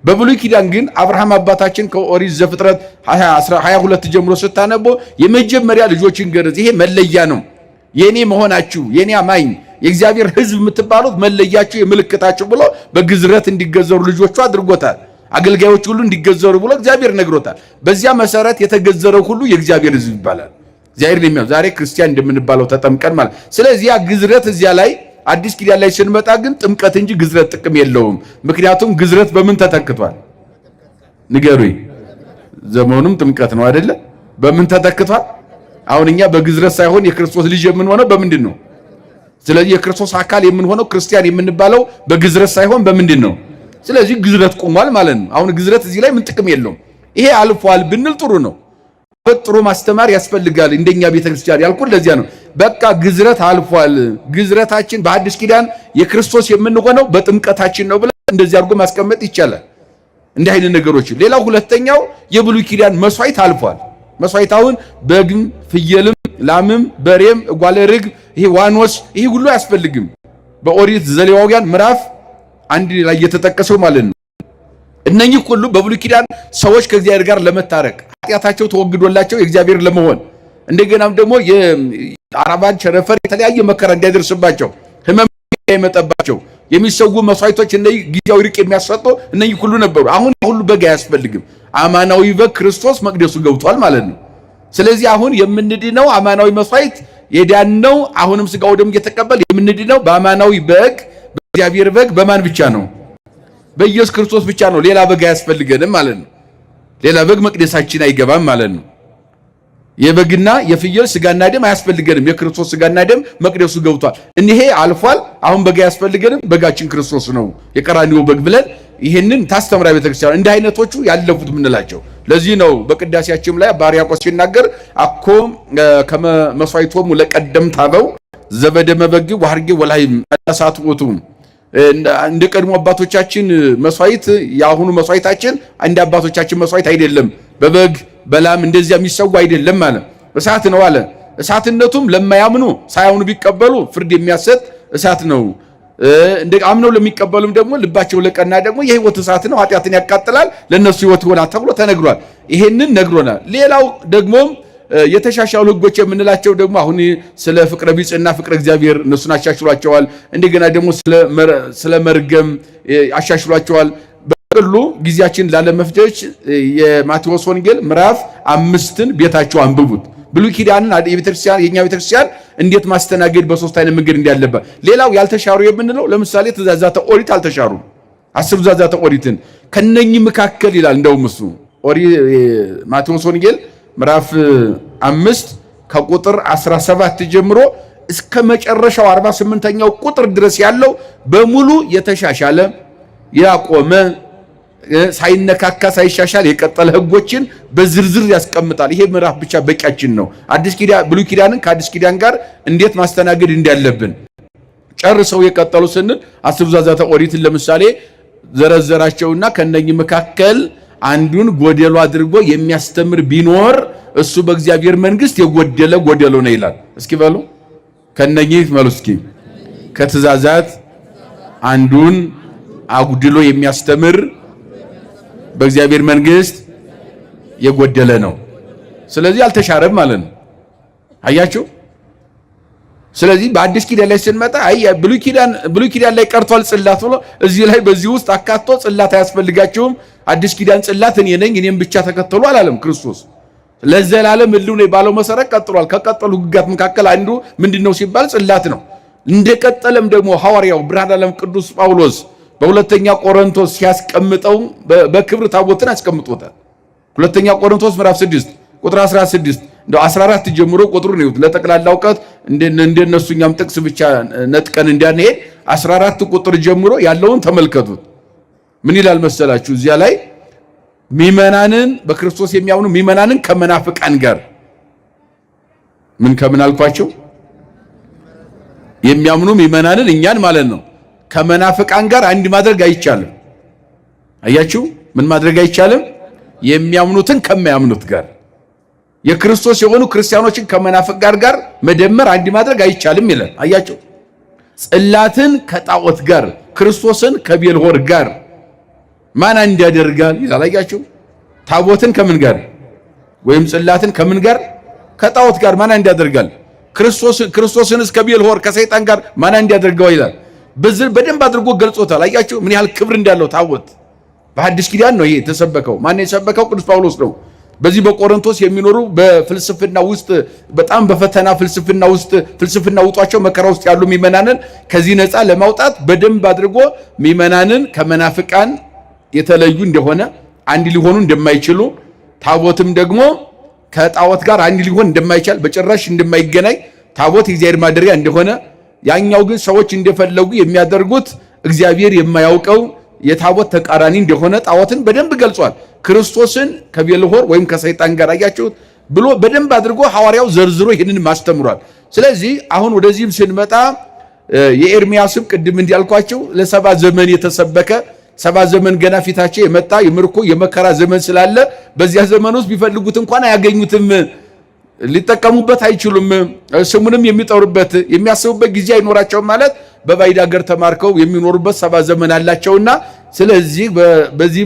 በብሉይ ኪዳን ግን አብርሃም አባታችን ከኦሪት ዘፍጥረት 22 ጀምሮ ስታነቦ የመጀመሪያ ልጆችን ገረዝ። ይሄ መለያ ነው። የኔ መሆናችሁ የኔ አማኝ የእግዚአብሔር ሕዝብ የምትባሉት መለያችሁ የምልክታችሁ ብሎ በግዝረት እንዲገዘሩ ልጆቹ አድርጎታል። አገልጋዮች ሁሉ እንዲገዘሩ ብሎ እግዚአብሔር ነግሮታል። በዚያ መሰረት የተገዘረው ሁሉ የእግዚአብሔር ሕዝብ ይባላል። እግዚአብሔር ለሚያው ዛሬ ክርስቲያን እንደምንባለው ተጠምቀን ማለት። ስለዚህ ያ ግዝረት እዚያ ላይ አዲስ ኪዳን ላይ ስንመጣ ግን ጥምቀት እንጂ ግዝረት ጥቅም የለውም። ምክንያቱም ግዝረት በምን ተተክቷል? ንገሩኝ። ዘመኑም ጥምቀት ነው አይደለ? በምን ተተክቷል? አሁን እኛ በግዝረት ሳይሆን የክርስቶስ ልጅ የምንሆነው በምንድን ነው? ስለዚህ የክርስቶስ አካል የምንሆነው ክርስቲያን የምንባለው በግዝረት ሳይሆን በምንድን ነው? ስለዚህ ግዝረት ቆሟል ማለት ነው። አሁን ግዝረት እዚህ ላይ ምን ጥቅም የለውም። ይሄ አልፏል ብንል ጥሩ ነው። ጥሩ ማስተማር ያስፈልጋል። እንደኛ ቤተክርስቲያን ያልኩት ለዚያ ነው። በቃ ግዝረት አልፏል። ግዝረታችን በአዲስ ኪዳን የክርስቶስ የምንሆነው በጥምቀታችን ነው ብለን እንደዚህ አድርጎ ማስቀመጥ ይቻላል። እንዲህ አይነት ነገሮች። ሌላው ሁለተኛው የብሉይ ኪዳን መስዋዕት አልፏል። መስዋዕት አሁን በግም ፍየልም ላምም በሬም ጓለ ርግብ ይሄ ዋኖስ ይሄ ሁሉ አያስፈልግም። በኦሪት ዘሌዋውያን ምዕራፍ 1 ላይ የተጠቀሰው ማለት ነው። እነኚህ ሁሉ በብሉይ ኪዳን ሰዎች ከእግዚአብሔር ጋር ለመታረቅ ኃጢአታቸው ተወግዶላቸው የእግዚአብሔር ለመሆን እንደገናም ደግሞ የአራባን ቸነፈር የተለያየ መከራ እንዳይደርስባቸው ህመም እንዳይመጣባቸው የሚሰዉ መስዋዕቶች እነዚህ ጊዜያዊ ርቅ የሚያሰጡ እነኚህ ሁሉ ነበሩ። አሁን ሁሉ በግ አያስፈልግም። አማናዊ በግ ክርስቶስ መቅደሱ ገብቷል ማለት ነው። ስለዚህ አሁን የምንድነው አማናዊ መስዋዕት የዳነው አሁንም ስጋው ደም እየተቀበል የምንድነው በአማናዊ በግ በእግዚአብሔር በግ በማን ብቻ ነው? በኢየሱስ ክርስቶስ ብቻ ነው። ሌላ በግ አያስፈልገንም ማለት ነው። ሌላ በግ መቅደሳችን አይገባም ማለት ነው። የበግና የፍየል ስጋና ደም አያስፈልገንም። የክርስቶስ ስጋና ደም መቅደሱ ገብቷል። እኒሄ አልፏል። አሁን በግ አያስፈልገንም። በጋችን ክርስቶስ ነው የቀራንዮ በግ ብለን ይሄንን ታስተምራ ቤተክርስቲያን። እንደ አይነቶቹ ያለፉት ምንላቸው። ለዚህ ነው በቅዳሴያችን ላይ ባሪያቆስ ሲናገር አኮ ከመስዋዕቶሙ ለቀደምት አበው ዘበደመ በግ ወሐርጌ ወላይም አሳቱ ወቱ እንደ ቀድሞ አባቶቻችን መስዋዕት ያሁኑ መስዋዕታችን እንደ አባቶቻችን መስዋዕት አይደለም። በበግ በላም እንደዚያ የሚሰዋ አይደለም ማለት እሳት ነው አለ። እሳትነቱም ለማያምኑ ሳያምኑ ቢቀበሉ ፍርድ የሚያሰጥ እሳት ነው። እንደ አምነው ለሚቀበሉም ደግሞ ልባቸው ለቀና ደግሞ የህይወት እሳት ነው፣ ኃጢአትን ያቃጥላል፣ ለነሱ ህይወት ይሆናል ተብሎ ተነግሯል። ይሄንን ነግሮናል። ሌላው ደግሞ የተሻሻሉ ህጎች የምንላቸው ደግሞ አሁን ስለ ፍቅረ ቢጽና ፍቅረ እግዚአብሔር እነሱን አሻሽሏቸዋል። እንደገና ደግሞ ስለ መርገም አሻሽሏቸዋል። በቅሉ ጊዜያችን ላለመፍጀት የማቴዎስ ወንጌል ምዕራፍ 5ን ቤታቸው አንብቡት። ብሉይ ኪዳንን የቤተክርስቲያን የኛ ቤተክርስቲያን እንዴት ማስተናገድ በሶስት አይነት መንገድ እንዳለበት። ሌላው ያልተሻሩ የምንለው ለምሳሌ ትእዛዛተ ኦሪት አልተሻሩም። 10 ትእዛዛተ ኦሪትን ከነኚህ መካከል ይላል እንደውም እሱ ማቴዎስ ወንጌል ምዕራፍ 5 ከቁጥር 17 ጀምሮ እስከ መጨረሻው 48ኛው ቁጥር ድረስ ያለው በሙሉ የተሻሻለ ያቆመ ሳይነካካ ሳይሻሻል የቀጠለ ህጎችን በዝርዝር ያስቀምጣል። ይሄ ምዕራፍ ብቻ በቂያችን ነው። አዲስ ኪዳን ብሉይ ኪዳንን ከአዲስ ኪዳን ጋር እንዴት ማስተናገድ እንዳለብን ጨርሰው የቀጠሉ ስንል 10 ትእዛዛተ ኦሪትን ለምሳሌ ዘረዘራቸውና ከነኚህ መካከል አንዱን ጎደሎ አድርጎ የሚያስተምር ቢኖር እሱ በእግዚአብሔር መንግስት የጎደለ ጎደሎ ነው ይላል። እስኪ በሉ ከነኚህ መሉ እስኪ ከትእዛዛት አንዱን አጉድሎ የሚያስተምር በእግዚአብሔር መንግስት የጎደለ ነው። ስለዚህ አልተሻረም ማለት ነው። አያችሁ። ስለዚህ በአዲስ ኪዳን ላይ ስንመጣ ብሉይ ኪዳን ላይ ቀርቷል ጽላት ብሎ እዚህ ላይ በዚህ ውስጥ አካቶ ጽላት አያስፈልጋቸውም። አዲስ ኪዳን ጽላት እኔ ነኝ እኔም ብቻ ተከተሉ አላለም ክርስቶስ። ለዘላለም እልው ነው ባለው መሰረት ቀጥሏል። ከቀጠሉ ህግጋት መካከል አንዱ ምንድነው ሲባል ጽላት ነው። እንደቀጠለም ደግሞ ሐዋርያው ብርሃነ ዓለም ቅዱስ ጳውሎስ በሁለተኛ ቆሮንቶስ ሲያስቀምጠው በክብር ታቦትን አስቀምጦታል። ሁለተኛ ቆሮንቶስ ምዕራፍ 6 ቁጥር 16 እንደው 14 ጀምሮ ቁጥሩ ነው ለጠቅላላ ዕውቀት እንደነሱኛም ጥቅስ ብቻ ነጥቀን እንዳንሄድ 14 ቁጥር ጀምሮ ያለውን ተመልከቱት። ምን ይላል መሰላችሁ? እዚያ ላይ ሚመናንን በክርስቶስ የሚያምኑ ሚመናንን ከመናፍቃን ጋር ምን ከምን አልኳቸው? የሚያምኑ ሚመናንን እኛን ማለት ነው ከመናፍቃን ጋር አንድ ማድረግ አይቻልም። አያችሁ፣ ምን ማድረግ አይቻልም? የሚያምኑትን ከማያምኑት ጋር የክርስቶስ የሆኑ ክርስቲያኖችን ከመናፍቅ ጋር መደመር አንድ ማድረግ አይቻልም ይላል። አያችሁ፣ ጽላትን ከጣዖት ጋር ክርስቶስን ከቤልሆር ጋር ማን አንድ ያደርጋል ይላል። አያችሁ፣ ታቦትን ከምን ጋር ወይም ጽላትን ከምን ጋር? ከጣዖት ጋር ማን አንድ ያደርጋል? ክርስቶስንስ ከቤልሆር ከሰይጣን ጋር ማን አንድ ያደርገው ይላል። በደንብ አድርጎ ገልጾታል። አያችሁ ምን ያህል ክብር እንዳለው ታቦት። በሐዲስ ኪዳን ነው ይሄ የተሰበከው። ማን የሰበከው? ቅዱስ ጳውሎስ ነው። በዚህ በቆሮንቶስ የሚኖሩ በፍልስፍና ውስጥ በጣም በፈተና ፍልስፍና ውጧቸው መከራ ውስጥ ያሉ ሚመናንን ከዚህ ነፃ ለማውጣት በደንብ አድርጎ ሚመናንን ከመናፍቃን የተለዩ እንደሆነ አንድ ሊሆኑ እንደማይችሉ ታቦትም ደግሞ ከጣዖት ጋር አንድ ሊሆን እንደማይቻል በጭራሽ እንደማይገናኝ ታቦት የእግዚአብሔር ማደሪያ እንደሆነ ያኛው ግን ሰዎች እንደፈለጉ የሚያደርጉት እግዚአብሔር የማያውቀው የታቦት ተቃራኒ እንደሆነ ጣዖትን በደንብ ገልጿል። ክርስቶስን ከቤልሆር ወይም ከሰይጣን ጋር አያችሁት ብሎ በደንብ አድርጎ ሐዋርያው ዘርዝሮ ይህንን ማስተምሯል። ስለዚህ አሁን ወደዚህም ስንመጣ የኤርሚያስም ቅድም እንዲያልኳቸው ለሰባ ዘመን የተሰበከ ሰባ ዘመን ገና ፊታቸው የመጣ የምርኮ የመከራ ዘመን ስላለ በዚያ ዘመን ውስጥ ቢፈልጉት እንኳን አያገኙትም፣ ሊጠቀሙበት አይችሉም። ስሙንም የሚጠሩበት የሚያስቡበት ጊዜ አይኖራቸውም ማለት በባዕድ ሀገር ተማርከው የሚኖሩበት ሰባ ዘመን አላቸውና ስለዚህ በዚህ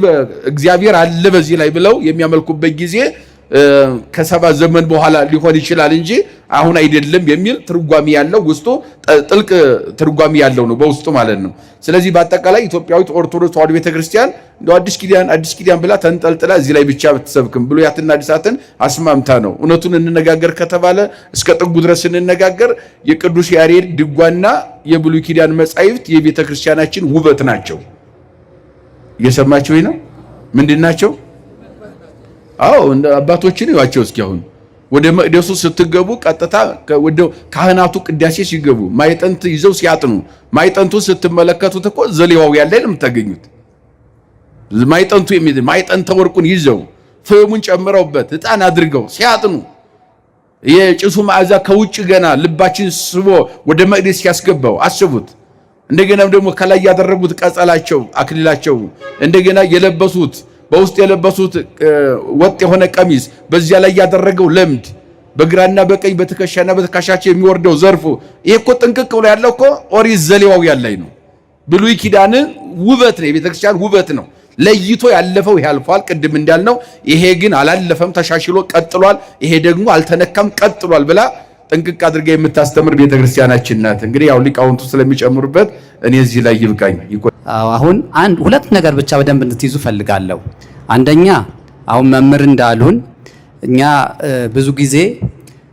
እግዚአብሔር አለ በዚህ ላይ ብለው የሚያመልኩበት ጊዜ ከሰባ ዘመን በኋላ ሊሆን ይችላል እንጂ አሁን አይደለም የሚል ትርጓሜ ያለው ውስጡ ጥልቅ ትርጓሜ ያለው ነው በውስጡ ማለት ነው። ስለዚህ በአጠቃላይ ኢትዮጵያዊት ኦርቶዶክስ ተዋሕዶ ቤተክርስቲያን እንደው አዲስ ኪዳን ብላ ተንጠልጥላ እዚህ ላይ ብቻ ብትሰብክም ብሉያትና አዲሳትን አስማምታ ነው። እውነቱን እንነጋገር ከተባለ እስከ ጥጉ ድረስ እንነጋገር። የቅዱስ ያሬድ ድጓና የብሉይ ኪዳን መጻሕፍት የቤተክርስቲያናችን ውበት ናቸው። እየሰማችሁ ነው? ምንድን ናቸው? አዎ እንደ አባቶችን ይዋቸው። እስኪ አሁን ወደ መቅደሱ ስትገቡ ቀጥታ ወደ ካህናቱ ቅዳሴ ሲገቡ ማይጠንት ይዘው ሲያጥኑ ማይጠንቱ ስትመለከቱት እኮ ዘሌዋውያን ላይ ነው የምታገኙት። ማይጠንቱ ማይጠንተ ወርቁን ይዘው ፍሙን ጨምረውበት ዕጣን አድርገው ሲያጥኑ የጭሱ መዓዛ ከውጭ ገና ልባችን ስቦ ወደ መቅደስ ሲያስገባው አስቡት። እንደገናም ደግሞ ከላይ ያደረጉት ቀጸላቸው አክሊላቸው እንደገና የለበሱት በውስጥ የለበሱት ወጥ የሆነ ቀሚስ በዚያ ላይ ያደረገው ለምድ በግራና በቀኝ በትከሻና በትከሻቸው የሚወርደው ዘርፉ ይሄ እኮ ጥንቅቅ ብሎ ያለው እኮ ኦሪት ዘሌዋውያን ላይ ነው። ብሉይ ኪዳን ውበት ነው፣ የቤተክርስቲያን ውበት ነው። ለይቶ ያለፈው ያልፋል ቅድም እንዳልነው፣ ይሄ ግን አላለፈም ተሻሽሎ ቀጥሏል። ይሄ ደግሞ አልተነካም ቀጥሏል ብላ ጥንቅቅ አድርጋ የምታስተምር ቤተክርስቲያናችን ናት። እንግዲህ ያው ሊቃውንቱ ስለሚጨምሩበት እኔ እዚህ ላይ ይብቃኝ። አሁን ሁለት ነገር ብቻ በደንብ እንድትይዙ ፈልጋለሁ። አንደኛ አሁን መምህር እንዳሉን እኛ ብዙ ጊዜ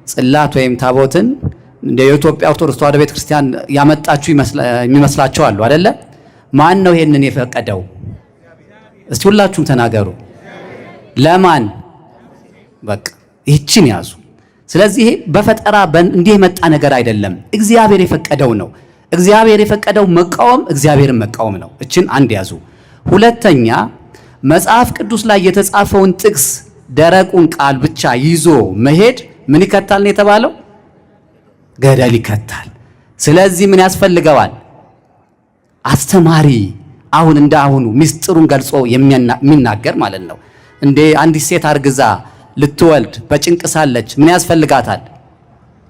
ጽላት ወይም ታቦትን እንደ የኢትዮጵያ ኦርቶዶክስ ተዋሕዶ ቤተክርስቲያን ያመጣችሁ የሚመስላቸው አሉ አይደለ? ማን ነው ይሄንን የፈቀደው? እስቲ ሁላችሁም ተናገሩ። ለማን? በቃ ይህችን ያዙ። ስለዚህ ይሄ በፈጠራ እንዲህ የመጣ ነገር አይደለም፣ እግዚአብሔር የፈቀደው ነው። እግዚአብሔር የፈቀደው መቃወም እግዚአብሔርን መቃወም ነው። እችን አንድ ያዙ። ሁለተኛ መጽሐፍ ቅዱስ ላይ የተጻፈውን ጥቅስ ደረቁን ቃል ብቻ ይዞ መሄድ ምን ይከታል ነው የተባለው? ገደል ይከታል። ስለዚህ ምን ያስፈልገዋል? አስተማሪ፣ አሁን እንዳሁኑ ምስጢሩን ገልጾ የሚናገር ማለት ነው። እንዴ አንዲት ሴት አርግዛ ልትወልድ በጭንቅ ሳለች ምን ያስፈልጋታል?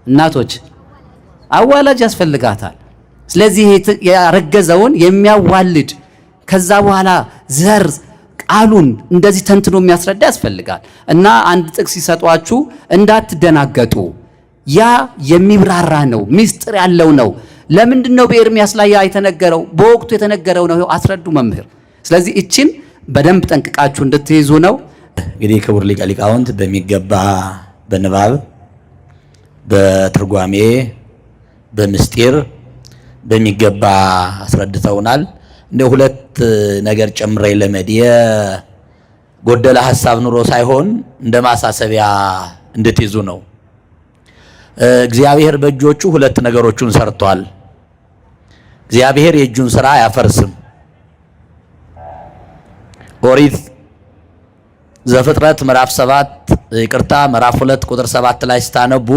እናቶች አዋላጅ ያስፈልጋታል። ስለዚህ ያረገዘውን የሚያዋልድ ከዛ በኋላ ዘር ቃሉን እንደዚህ ተንትኖ የሚያስረዳ ያስፈልጋል። እና አንድ ጥቅስ ሲሰጧችሁ እንዳትደናገጡ፣ ያ የሚብራራ ነው፣ ምስጢር ያለው ነው። ለምንድን ነው በኤርሚያስ ላይ የተነገረው? በወቅቱ የተነገረው ነው። አስረዱ መምህር። ስለዚህ እችን በደንብ ጠንቅቃችሁ እንድትይዙ ነው። እንግዲህ ክቡር ሊቀ ሊቃውንት በሚገባ በንባብ በትርጓሜ በምስጢር በሚገባ አስረድተውናል። እንደ ሁለት ነገር ጨምሬ ለመድ የጎደለ ሐሳብ ኑሮ ሳይሆን እንደ ማሳሰቢያ እንድትይዙ ነው። እግዚአብሔር በእጆቹ ሁለት ነገሮችን ሰርቷል። እግዚአብሔር የእጁን ሥራ አያፈርስም። ኦሪት ዘፍጥረት ምዕራፍ 2 ቁጥር 7 ላይ ስታነቡ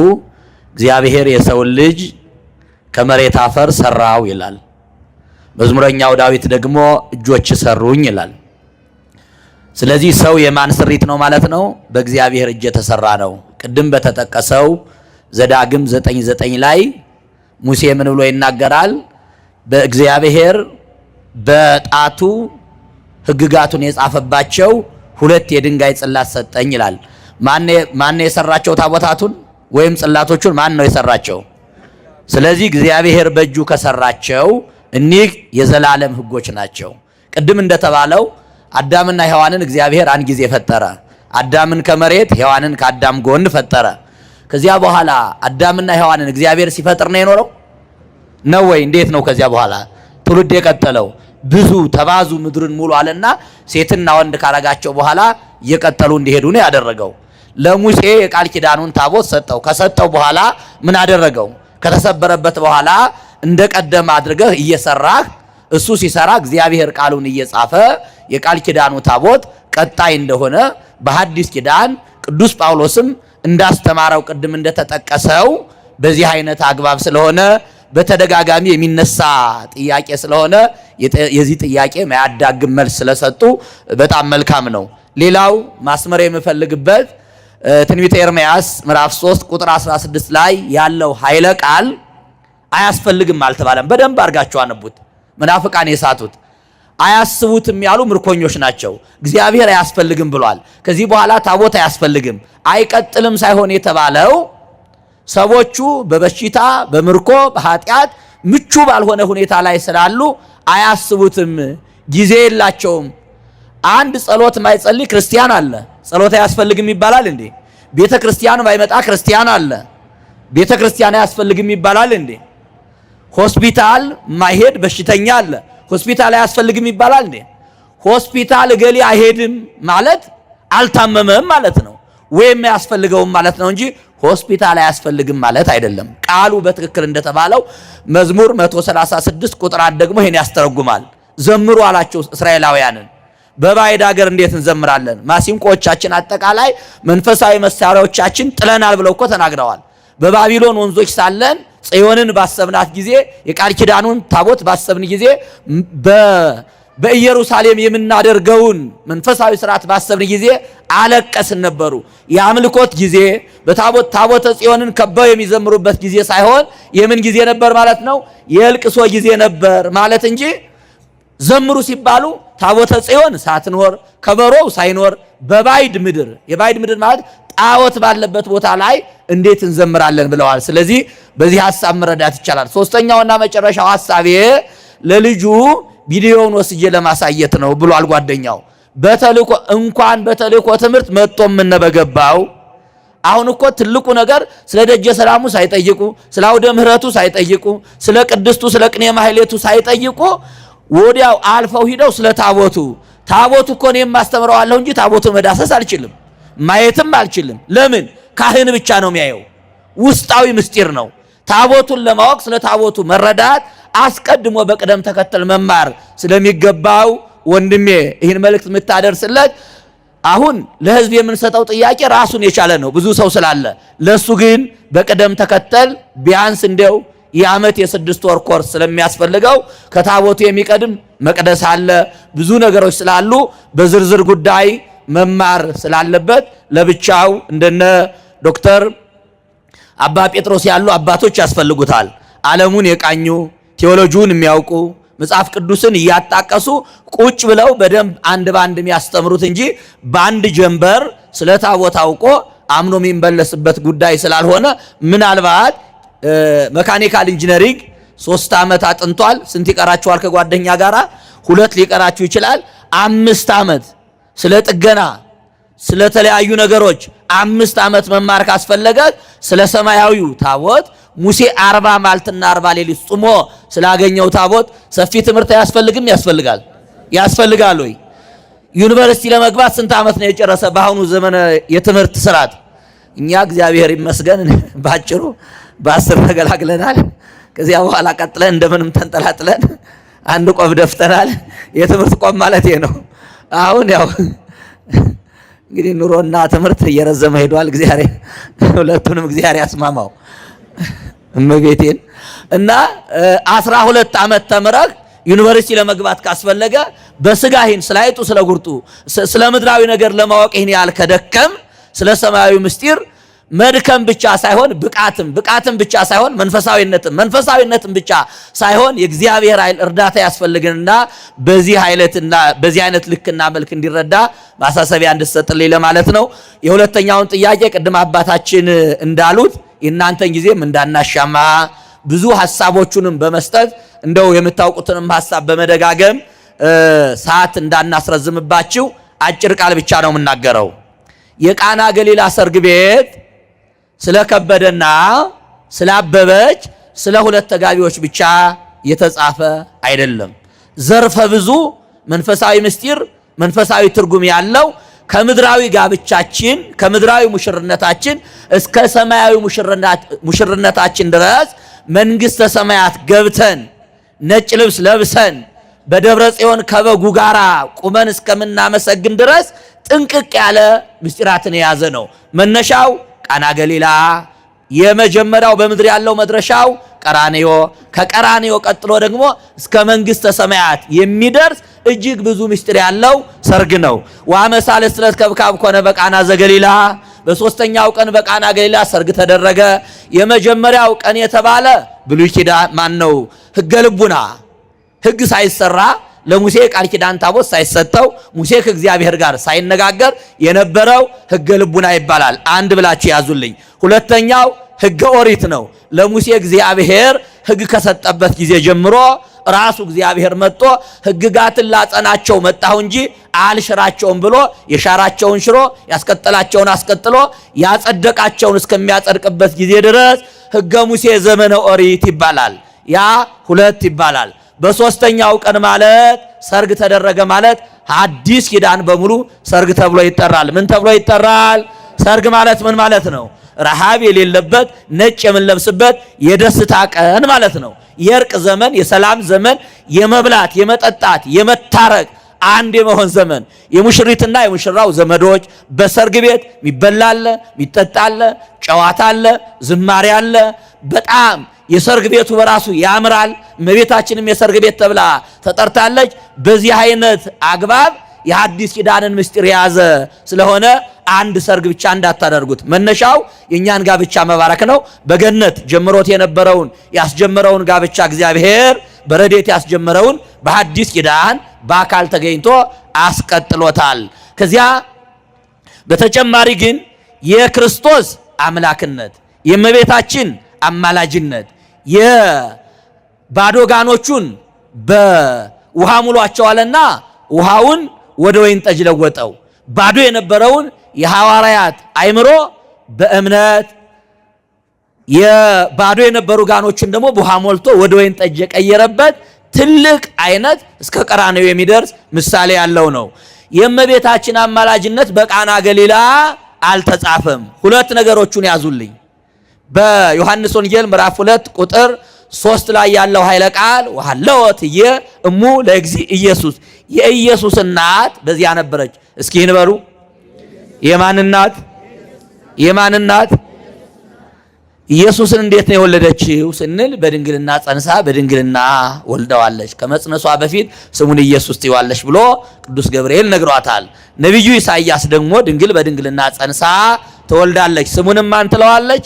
እግዚአብሔር የሰውን ልጅ ከመሬት አፈር ሰራው ይላል። መዝሙረኛው ዳዊት ደግሞ እጆች ሰሩኝ ይላል። ስለዚህ ሰው የማን ስሪት ነው ማለት ነው? በእግዚአብሔር እጅ የተሰራ ነው። ቅድም በተጠቀሰው ዘዳግም 9:9 ላይ ሙሴ ምን ብሎ ይናገራል? በእግዚአብሔር በጣቱ ሕግጋቱን የጻፈባቸው ሁለት የድንጋይ ጽላት ሰጠኝ ይላል። ማን የሰራቸው ታቦታቱን ወይም ጽላቶቹን ማን ነው የሰራቸው? ስለዚህ እግዚአብሔር በእጁ ከሰራቸው እኒህ የዘላለም ሕጎች ናቸው። ቅድም እንደተባለው አዳምና ሔዋንን እግዚአብሔር አንድ ጊዜ ፈጠረ። አዳምን ከመሬት ሔዋንን ከአዳም ጎን ፈጠረ። ከዚያ በኋላ አዳምና ሔዋንን እግዚአብሔር ሲፈጥር ነው የኖረው ነው ወይ? እንዴት ነው ከዚያ በኋላ ትውልድ የቀጠለው? ብዙ ተባዙ ምድርን ሙሉ አለና ሴትና ወንድ ካረጋቸው በኋላ እየቀጠሉ እንዲሄዱ ነው ያደረገው። ለሙሴ የቃል ኪዳኑን ታቦት ሰጠው። ከሰጠው በኋላ ምን አደረገው? ከተሰበረበት በኋላ እንደቀደም አድርገህ እየሰራህ እሱ ሲሰራ እግዚአብሔር ቃሉን እየጻፈ የቃል ኪዳኑ ታቦት ቀጣይ እንደሆነ በሐዲስ ኪዳን ቅዱስ ጳውሎስም እንዳስተማረው ቅድም እንደተጠቀሰው በዚህ አይነት አግባብ ስለሆነ በተደጋጋሚ የሚነሳ ጥያቄ ስለሆነ የዚህ ጥያቄ ማያዳግም መልስ ስለሰጡ በጣም መልካም ነው። ሌላው ማስመር የምፈልግበት ትንቢተ ኤርምያስ ምዕራፍ 3 ቁጥር 16 ላይ ያለው ኃይለ ቃል አያስፈልግም አልተባለም። በደንብ አድርጋችሁ አነቡት። መናፍቃን የሳቱት አያስቡትም ያሉ ምርኮኞች ናቸው። እግዚአብሔር አያስፈልግም ብሏል። ከዚህ በኋላ ታቦት አያስፈልግም አይቀጥልም ሳይሆን የተባለው ሰዎቹ በበሽታ በምርኮ በኃጢአት ምቹ ባልሆነ ሁኔታ ላይ ስላሉ አያስቡትም፣ ጊዜ የላቸውም። አንድ ጸሎት ማይጸልይ ክርስቲያን አለ። ጸሎት አያስፈልግም ይባላል እንዴ? ቤተ ክርስቲያን ባይመጣ ክርስቲያን አለ። ቤተ ክርስቲያን አያስፈልግም ይባላል እንዴ? ሆስፒታል ማይሄድ በሽተኛ አለ። ሆስፒታል አያስፈልግም ይባላል እንዴ? ሆስፒታል እገሌ አይሄድም ማለት አልታመመም ማለት ነው፣ ወይም አያስፈልገውም ማለት ነው እንጂ ሆስፒታል አያስፈልግም ማለት አይደለም። ቃሉ በትክክል እንደተባለው መዝሙር 136 ቁጥር 1 ደግሞ ይሄን ያስተረጉማል። ዘምሩ አላቸው እስራኤላውያንን። በባዕድ ሀገር እንዴት እንዘምራለን? ማሲንቆቻችን አጠቃላይ መንፈሳዊ መሳሪያዎቻችን ጥለናል ብለው እኮ ተናግረዋል። በባቢሎን ወንዞች ሳለን ጽዮንን ባሰብናት ጊዜ የቃል ኪዳኑን ታቦት ባሰብን ጊዜ በኢየሩሳሌም የምናደርገውን መንፈሳዊ ስርዓት ባሰብን ጊዜ አለቀስን ነበሩ። የአምልኮት ጊዜ ታቦተ ጽዮንን ከበው የሚዘምሩበት ጊዜ ሳይሆን የምን ጊዜ ነበር ማለት ነው? የእልቅሶ ጊዜ ነበር ማለት እንጂ ዘምሩ ሲባሉ ታቦተ ጽዮን ሳትኖር ከበሮው ሳይኖር በባዕድ ምድር፣ የባዕድ ምድር ማለት ጣዖት ባለበት ቦታ ላይ እንዴት እንዘምራለን ብለዋል። ስለዚህ በዚህ ሐሳብ መረዳት ይቻላል። ሶስተኛውና መጨረሻው ሐሳቤ ለልጁ ቪዲዮውን ወስጄ ለማሳየት ነው ብሏል ጓደኛው። በተልእኮ እንኳን በተልእኮ ትምህርት መጥቶም ምነበገባው አሁን እኮ ትልቁ ነገር ስለ ደጀ ሰላሙ ሳይጠይቁ፣ ስለ አውደ ምሕረቱ ሳይጠይቁ፣ ስለ ቅድስቱ ስለ ቅኔ ማህሌቱ ሳይጠይቁ ወዲያው አልፈው ሂደው ስለ ታቦቱ እኮ እኔም ማስተምረዋለሁ እንጂ ታቦቱን መዳሰስ አልችልም፣ ማየትም አልችልም። ለምን? ካህን ብቻ ነው የሚያየው። ውስጣዊ ምስጢር ነው። ታቦቱን ለማወቅ ስለ ታቦቱ መረዳት አስቀድሞ በቅደም ተከተል መማር ስለሚገባው ወንድሜ ይህን መልእክት የምታደርስለት አሁን ለሕዝብ የምንሰጠው ጥያቄ ራሱን የቻለ ነው፣ ብዙ ሰው ስላለ። ለሱ ግን በቅደም ተከተል ቢያንስ እንደው የዓመት የ6 ወር ኮርስ ስለሚያስፈልገው ከታቦቱ የሚቀድም መቅደስ አለ፣ ብዙ ነገሮች ስላሉ በዝርዝር ጉዳይ መማር ስላለበት ለብቻው እንደነ ዶክተር አባ ጴጥሮስ ያሉ አባቶች ያስፈልጉታል። ዓለሙን የቃኙ ቴዎሎጂውን የሚያውቁ መጽሐፍ ቅዱስን እያጣቀሱ ቁጭ ብለው በደንብ አንድ ባንድ የሚያስተምሩት እንጂ በአንድ ጀንበር ስለ ታቦት አውቆ አምኖ የሚመለስበት ጉዳይ ስላልሆነ ምናልባት መካኒካል ኢንጂነሪንግ 3 ዓመት አጥንቷል። ስንት ይቀራችኋል? ከጓደኛ ጋራ 2 ሊቀራችሁ ይችላል። 5 ዓመት ስለ ጥገና ስለ ተለያዩ ነገሮች 5 ዓመት መማር ካስፈለገ ስለ ሰማያዊው ታቦት ሙሴ 40 ማልትና 40 ሌሊት ጾሞ ስላገኘው ታቦት ሰፊ ትምህርት አያስፈልግም? ያስፈልጋል ወይ? ዩኒቨርሲቲ ለመግባት ስንት ዓመት ነው የጨረሰ በአሁኑ ዘመን የትምህርት ስርዓት? እኛ እግዚአብሔር ይመስገን ባጭሩ በ10 ተገላግለናል። ከዚያ በኋላ ቀጥለን እንደምንም ተንጠላጥለን አንድ ቆብ ደፍተናል። የትምህርት ቆብ ማለት ነው። አሁን ያው እንግዲህ ኑሮና ትምህርት እየረዘመ ሄዷል። እግዚአብሔር ሁለቱንም እግዚአብሔር ያስማማው እመቤቴን እና 12 ዓመት ተምረህ ዩኒቨርሲቲ ለመግባት ካስፈለገ በስጋ ይህን ስላይጡ ስለ ጉርጡ ስለ ምድራዊ ነገር ለማወቅ ይህን ያህል ከደከም ስለ ሰማያዊ ምስጢር መድከም ብቻ ሳይሆን ብቃትም ብቻ ሳይሆን መንፈሳዊነትም ብቻ ሳይሆን የእግዚአብሔር ኃይል እርዳታ ያስፈልግንና በዚህ አይነት ልክና መልክ እንዲረዳ ማሳሰቢያ እንድሰጥልኝ ለማለት ነው። የሁለተኛውን ጥያቄ ቅድም አባታችን እንዳሉት የእናንተን ጊዜም እንዳናሻማ ብዙ ሐሳቦቹንም በመስጠት እንደው የምታውቁትንም ሐሳብ በመደጋገም ሰዓት እንዳናስረዝምባችሁ አጭር ቃል ብቻ ነው የምናገረው። የቃና ገሊላ ሰርግ ቤት ስለከበደና ስላበበች ስለ 2 ተጋቢዎች ብቻ የተጻፈ አይደለም። ዘርፈ ብዙ መንፈሳዊ ምስጢር መንፈሳዊ ትርጉም ያለው ከምድራዊ ጋብቻችን ከምድራዊ ሙሽርነታችን እስከ ሰማያዊ ሙሽርነታችን ድረስ መንግሥተ ሰማያት ገብተን ነጭ ልብስ ለብሰን በደብረ ጽዮን ከበጉ ጋራ ቁመን እስከምናመሰግን ድረስ ጥንቅቅ ያለ ምስጢራትን የያዘ ነው። መነሻው ቃና ገሊላ፣ የመጀመሪያው በምድር ያለው መድረሻው ቀራንዮ፣ ከቀራንዮ ቀጥሎ ደግሞ እስከ መንግሥተ ሰማያት የሚደርስ እጅግ ብዙ ምስጢር ያለው ሰርግ ነው። ወአመሳልስት ዕለት ከብካብ ኮነ በቃና ዘገሊላ፣ በሶስተኛው ቀን በቃና ገሊላ ሰርግ ተደረገ። የመጀመሪያው ቀን የተባለ ብሉይ ኪዳን ማን ነው? ሕገ ልቡና ሕግ ሳይሰራ ለሙሴ ቃል ኪዳን ታቦት ሳይሰጠው ሙሴ ከእግዚአብሔር ጋር ሳይነጋገር የነበረው ሕገ ልቡና ይባላል። አንድ ብላችሁ ያዙልኝ። ሁለተኛው ሕገ ኦሪት ነው። ለሙሴ እግዚአብሔር ሕግ ከሰጠበት ጊዜ ጀምሮ ራሱ እግዚአብሔር መጥቶ ሕግጋትን ላጸናቸው መጣሁ እንጂ አልሽራቸውም ብሎ የሻራቸውን ሽሮ ያስቀጠላቸውን አስቀጥሎ ያጸደቃቸውን እስከሚያጸድቅበት ጊዜ ድረስ ሕገ ሙሴ ዘመነ ኦሪት ይባላል። ያ ሁለት ይባላል። በሶስተኛው ቀን ማለት ሰርግ ተደረገ ማለት አዲስ ኪዳን በሙሉ ሰርግ ተብሎ ይጠራል። ምን ተብሎ ይጠራል? ሰርግ ማለት ምን ማለት ነው? ረሃብ የሌለበት ነጭ የምንለብስበት የደስታ ቀን ማለት ነው። የእርቅ ዘመን፣ የሰላም ዘመን፣ የመብላት የመጠጣት የመታረቅ አንድ የመሆን ዘመን። የሙሽሪትና የሙሽራው ዘመዶች በሰርግ ቤት የሚበላለ የሚጠጣለ ጨዋታ አለ፣ ዝማሬ አለ። በጣም የሰርግ ቤቱ በራሱ ያምራል። እመቤታችንም የሰርግ ቤት ተብላ ተጠርታለች። በዚህ አይነት አግባብ የሐዲስ ኪዳንን ምስጢር የያዘ ስለሆነ አንድ ሰርግ ብቻ እንዳታደርጉት። መነሻው የእኛን ጋብቻ መባረክ ነው። በገነት ጀምሮት የነበረውን ያስጀመረውን ጋብቻ እግዚአብሔር በረድኤት ያስጀመረውን በሐዲስ ኪዳን በአካል ተገኝቶ አስቀጥሎታል። ከዚያ በተጨማሪ ግን የክርስቶስ አምላክነት የእመቤታችን አማላጅነት የባዶጋኖቹን በውሃ ሙሏቸዋልና ውሃውን ወደ ወይን ጠጅ ለወጠው። ባዶ የነበረውን የሐዋርያት አእምሮ በእምነት የባዶ የነበሩ ጋኖችን ደግሞ በውሃ ሞልቶ ወደ ወይን ጠጅ የቀየረበት ትልቅ አይነት እስከ ቀራንዮ የሚደርስ ምሳሌ ያለው ነው። የእመቤታችን አማላጅነት በቃና ገሊላ አልተጻፈም። ሁለት ነገሮቹን ያዙልኝ። በዮሐንስ ወንጌል ምዕራፍ 2 ቁጥር 3 ላይ ያለው ኃይለ ቃል ወሐለወት እሙ ለእግዚ ኢየሱስ፣ የኢየሱስ እናት በዚያ ነበረች። እስኪ እንበሉ የማን እናት? የማን እናት? ኢየሱስን እንዴት ነው የወለደችው ስንል በድንግልና ጸንሳ በድንግልና ወልደዋለች። ከመጽነሷ በፊት ስሙን ኢየሱስ ትይዋለሽ ብሎ ቅዱስ ገብርኤል ነግሯታል። ነቢዩ ኢሳይያስ ደግሞ ድንግል በድንግልና ጸንሳ ትወልዳለች፣ ስሙንም ማን ትለዋለች?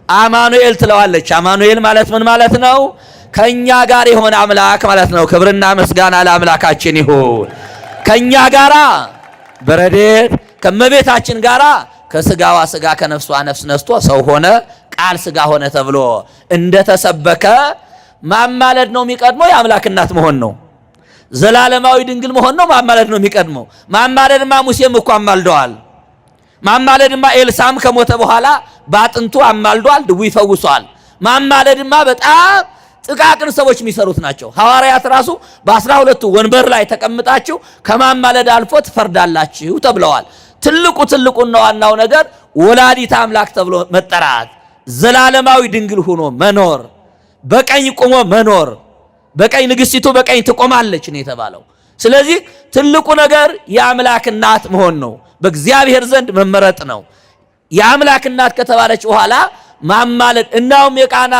አማኑኤል ትለዋለች። አማኑኤል ማለት ምን ማለት ነው? ከኛ ጋር የሆነ አምላክ ማለት ነው። ክብርና ምስጋና ለአምላካችን ይሁን። ከኛ ጋራ በረድኤት ከመቤታችን ጋራ ከስጋዋ ስጋ ከነፍሷ ነፍስ ነስቶ ሰው ሆነ፣ ቃል ስጋ ሆነ ተብሎ እንደተሰበከ ማማለድ ነው የሚቀድመው። የአምላክ እናት መሆን ነው። ዘላለማዊ ድንግል መሆን ነው ማማለድ ነው የሚቀድመው። ማማለድማ ሙሴም እኮ አማልደዋል። ማማለድማ ኤልሳም ከሞተ በኋላ በአጥንቱ አማልዷል፣ ድውይ ይፈውሷል። ማማለድማ በጣም ጥቃቅን ሰዎች የሚሰሩት ናቸው። ሐዋርያት ራሱ በ12ቱ ወንበር ላይ ተቀምጣችሁ ከማማለድ አልፎ ትፈርዳላችሁ ተብለዋል። ትልቁና ዋናው ነገር ወላዲተ አምላክ ተብሎ መጠራት፣ ዘላለማዊ ድንግል ሆኖ መኖር፣ በቀኝ ቆሞ መኖር። በቀኝ ንግሥቲቱ በቀኝ ትቆማለች ነው የተባለው። ስለዚህ ትልቁ ነገር የአምላክ እናት መሆን ነው። በእግዚአብሔር ዘንድ መመረጥ ነው። የአምላክ እናት ከተባለች በኋላ ማማለድ። እናውም የቃና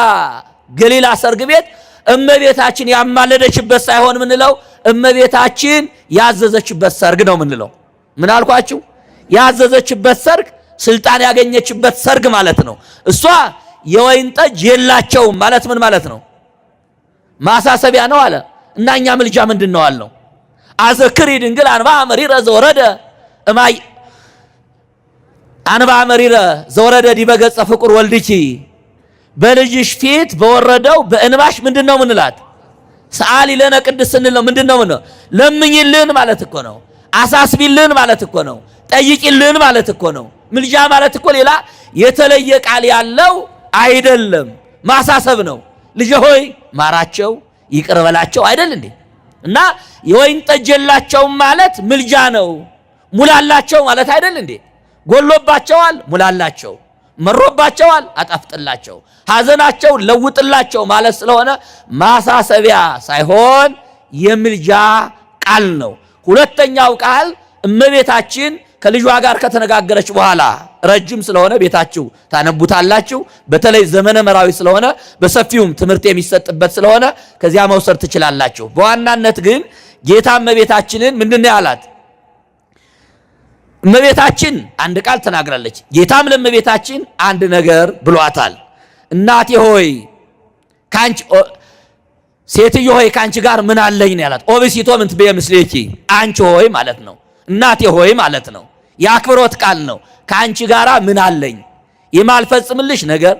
ገሊላ ሰርግ ቤት እመቤታችን ያማለደችበት ሳይሆን ምንለው እመቤታችን ያዘዘችበት ሰርግ ነው ምንለው። ምን አልኳችሁ? ያዘዘችበት ሰርግ፣ ስልጣን ያገኘችበት ሰርግ ማለት ነው። እሷ የወይን ጠጅ የላቸውም ማለት ምን ማለት ነው? ማሳሰቢያ ነው አለ እና እኛ ምልጃ ምንድን ነው አልነው? አዘክሪ ድንግል አንባ መሪረ ዘወረደ እማይ አንባ መሪረ ዘወረደ ዲበ ገጸ ፍቁር ወልድኪ፣ በልጅሽ ፊት በወረደው በእንባሽ ምንድነው ምንላት? ሰአሊ ለነ ቅድስት ስንል ምንድነው ምን? ለምኝልን ማለት እኮ ነው። አሳስቢልን ማለት እኮ ነው። ጠይቂልን ማለት እኮ ነው። ምልጃ ማለት እኮ ሌላ የተለየ ቃል ያለው አይደለም፣ ማሳሰብ ነው። ልጅ ሆይ ማራቸው፣ ይቅር በላቸው አይደል እንዴ? እና የወይን ጠጅ የላቸውም ማለት ምልጃ ነው። ሙላላቸው ማለት አይደል እንዴ? ጎሎባቸዋል፣ ሙላላቸው፣ መሮባቸዋል፣ አጣፍጥላቸው፣ ሐዘናቸው ለውጥላቸው ማለት ስለሆነ ማሳሰቢያ ሳይሆን የምልጃ ቃል ነው። ሁለተኛው ቃል እመቤታችን ከልጇ ጋር ከተነጋገረች በኋላ ረጅም ስለሆነ ቤታችሁ ታነቡታላችሁ። በተለይ ዘመነ መራዊ ስለሆነ በሰፊውም ትምህርት የሚሰጥበት ስለሆነ ከዚያ መውሰድ ትችላላችሁ። በዋናነት ግን ጌታ እመቤታችንን ምንድነው ያላት? እመቤታችን አንድ ቃል ተናግራለች። ጌታም ለእመቤታችን አንድ ነገር ብሏታል። እናቴ ሆይ ካንቺ ሴትዮ ሆይ ካንቺ ጋር ምን አለኝ ነው ያላት። ኦብሲቶ ምን ትበየ ምስሌኪ፣ አንቺ ሆይ ማለት ነው። እናቴ ሆይ ማለት ነው። የአክብሮት ቃል ነው። ካንቺ ጋራ ምን አለኝ? የማልፈጽምልሽ ነገር፣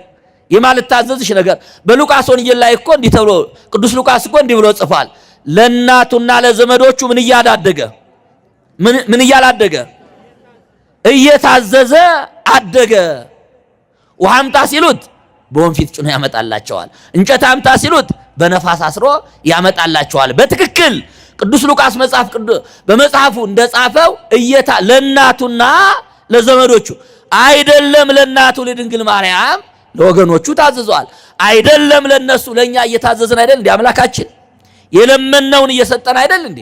የማልታዘዝሽ ነገር። በሉቃስ ወንጌል ላይ እኮ እንዲህ ተብሎ ቅዱስ ሉቃስ እኮ እንዲህ ብሎ ጽፏል። ለእናቱና ለዘመዶቹ ምን እያላደገ ምን እያላደገ እየታዘዘ አደገ። ውሃ አምጣ ሲሉት በወንፊት ጭኖ ያመጣላቸዋል። እንጨት አምጣ ሲሉት በነፋስ አስሮ ያመጣላቸዋል። በትክክል ቅዱስ ሉቃስ በመጽሐፉ እንደጻፈው ለእናቱና ለዘመዶቹ አይደለም፣ ለእናቱ ለድንግል ማርያም ለወገኖቹ ታዘዘዋል። አይደለም ለነሱ ለኛ እየታዘዝን አይደል እንዴ? አምላካችን የለመነውን እየሰጠን አይደል እንዴ?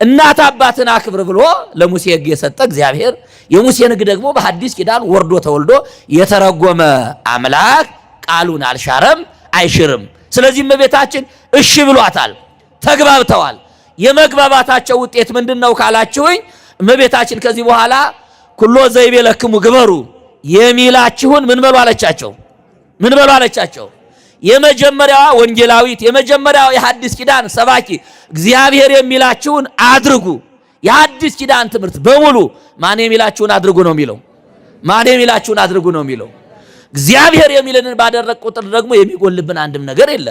እናት አባትን አክብር ብሎ ለሙሴ ሕግ የሰጠ እግዚአብሔር የሙሴን ሕግ ደግሞ በሐዲስ ኪዳን ወርዶ ተወልዶ የተረጎመ አምላክ ቃሉን አልሻረም አይሽርም። ስለዚህ እመቤታችን እሺ ብሏታል፣ ተግባብተዋል። የመግባባታቸው ውጤት ምንድነው ካላችሁኝ፣ እመቤታችን ከዚህ በኋላ ኩሎ ዘይቤለክሙ ግበሩ የሚላችሁን ምን በሉ አለቻቸው? ምን በሉ አለቻቸው? የመጀመሪያዋ ወንጌላዊት፣ የመጀመሪያው የሐዲስ ኪዳን ሰባኪ እግዚአብሔር የሚላችሁን አድርጉ። የሐዲስ ኪዳን ትምህርት በሙሉ ማን የሚላችሁን አድርጉ ነው የሚለው። ማን የሚላችሁን አድርጉ ነው የሚለው። እግዚአብሔር የሚለንን ባደረግ ቁጥር ደግሞ የሚጎልብን አንድም ነገር የለ።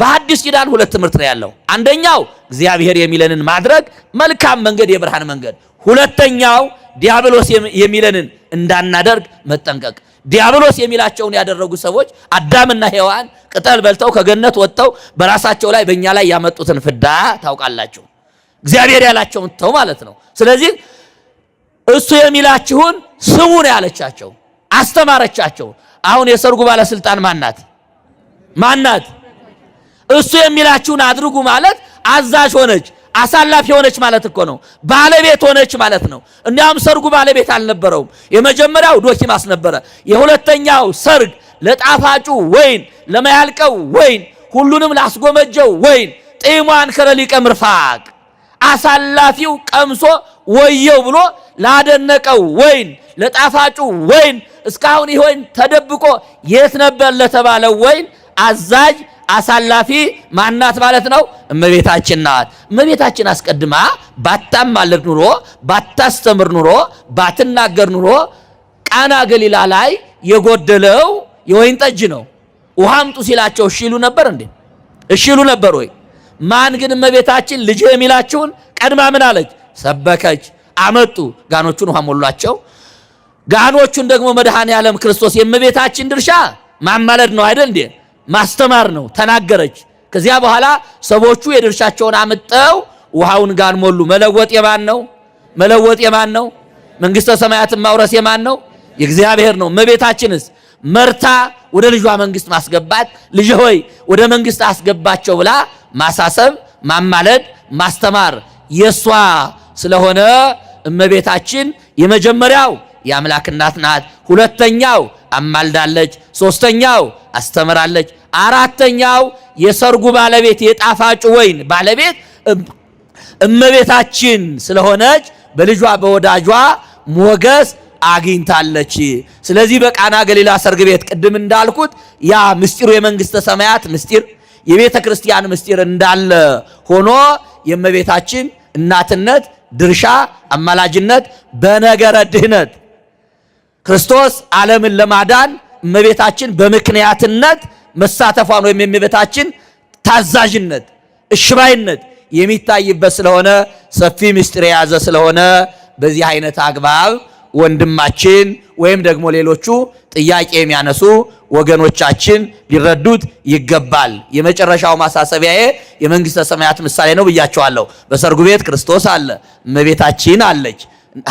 በሐዲስ ኪዳን ሁለት ትምህርት ነው ያለው። አንደኛው እግዚአብሔር የሚለንን ማድረግ መልካም መንገድ፣ የብርሃን መንገድ። ሁለተኛው ዲያብሎስ የሚለንን እንዳናደርግ መጠንቀቅ። ዲያብሎስ የሚላቸውን ያደረጉ ሰዎች አዳምና ሔዋን ቅጠል በልተው ከገነት ወጥተው በራሳቸው ላይ በእኛ ላይ ያመጡትን ፍዳ ታውቃላችሁ። እግዚአብሔር ያላቸውን ተው ማለት ነው። ስለዚህ እሱ የሚላችሁን ስሙ ነው ያለቻቸው፣ አስተማረቻቸው። አሁን የሰርጉ ባለስልጣን ማናት? ማናት? እሱ የሚላችሁን አድርጉ ማለት አዛዥ ሆነች፣ አሳላፊ ሆነች ማለት እኮ ነው። ባለቤት ሆነች ማለት ነው። እንዲያውም ሰርጉ ባለቤት አልነበረውም። የመጀመሪያው ዶኪማስ ነበረ። የሁለተኛው ሰርግ ለጣፋጩ ወይን፣ ለማያልቀው ወይን፣ ሁሉንም ላስጎመጀው ወይን ጢሟን ከረሊቀ ምርፋቅ አሳላፊው ቀምሶ ወየው ብሎ ላደነቀው ወይን፣ ለጣፋጩ ወይን እስካሁን ይሆን ተደብቆ የት ነበር ለተባለው ወይን አዛዥ አሳላፊ ማናት ማለት ነው? እመቤታችን ናት። እመቤታችን አስቀድማ ባታማልድ ኑሮ፣ ባታስተምር ኑሮ፣ ባትናገር ኑሮ ቃና ገሊላ ላይ የጎደለው የወይን ጠጅ ነው። ውሃ አምጡ ሲላቸው እሺ ይሉ ነበር እንዴ? እሺ ይሉ ነበር ወይ? ማን ግን እመቤታችን ልጅ የሚላችሁን ቀድማ ምን አለች? ሰበከች። አመጡ። ጋኖቹን ውሃ ሞሏቸው። ጋኖቹን ደግሞ መድኃኔ ዓለም ክርስቶስ የእመቤታችን ድርሻ ማማለድ ነው አይደል እንዴ? ማስተማር ነው። ተናገረች። ከዚያ በኋላ ሰዎቹ የድርሻቸውን አመጣው ውሃውን ጋን ሞሉ። መለወጥ የማን ነው? መለወጥ የማን ነው? መንግስተ ሰማያትን ማውረስ የማን ነው? የእግዚአብሔር ነው። እመቤታችንስ መርታ ወደ ልጇ መንግስት ማስገባት፣ ልጅ ሆይ ወደ መንግስት አስገባቸው ብላ ማሳሰብ፣ ማማለድ፣ ማስተማር የሷ ስለሆነ እመቤታችን የመጀመሪያው የአምላክ እናት ናት። ሁለተኛው አማልዳለች። ሶስተኛው አስተምራለች። አራተኛው የሰርጉ ባለቤት የጣፋጩ ወይን ባለቤት እመቤታችን ስለሆነች በልጇ በወዳጇ ሞገስ አግኝታለች። ስለዚህ በቃና ገሊላ ሰርግ ቤት ቅድም እንዳልኩት ያ ምስጢሩ የመንግስተ ሰማያት ምስጢር የቤተ ክርስቲያን ምስጢር እንዳለ ሆኖ የእመቤታችን እናትነት ድርሻ፣ አማላጅነት በነገረ ድህነት ክርስቶስ ዓለምን ለማዳን እመቤታችን በምክንያትነት መሳተፏን ወይም የእመቤታችን ታዛዥነት፣ እሽባይነት የሚታይበት ስለሆነ ሰፊ ምስጢር የያዘ ስለሆነ በዚህ አይነት አግባብ ወንድማችን ወይም ደግሞ ሌሎቹ ጥያቄ የሚያነሱ ወገኖቻችን ሊረዱት ይገባል። የመጨረሻው ማሳሰቢያዬ የመንግስተ ሰማያት ምሳሌ ነው ብያቸዋለሁ። በሰርጉ ቤት ክርስቶስ አለ፣ እመቤታችን አለች።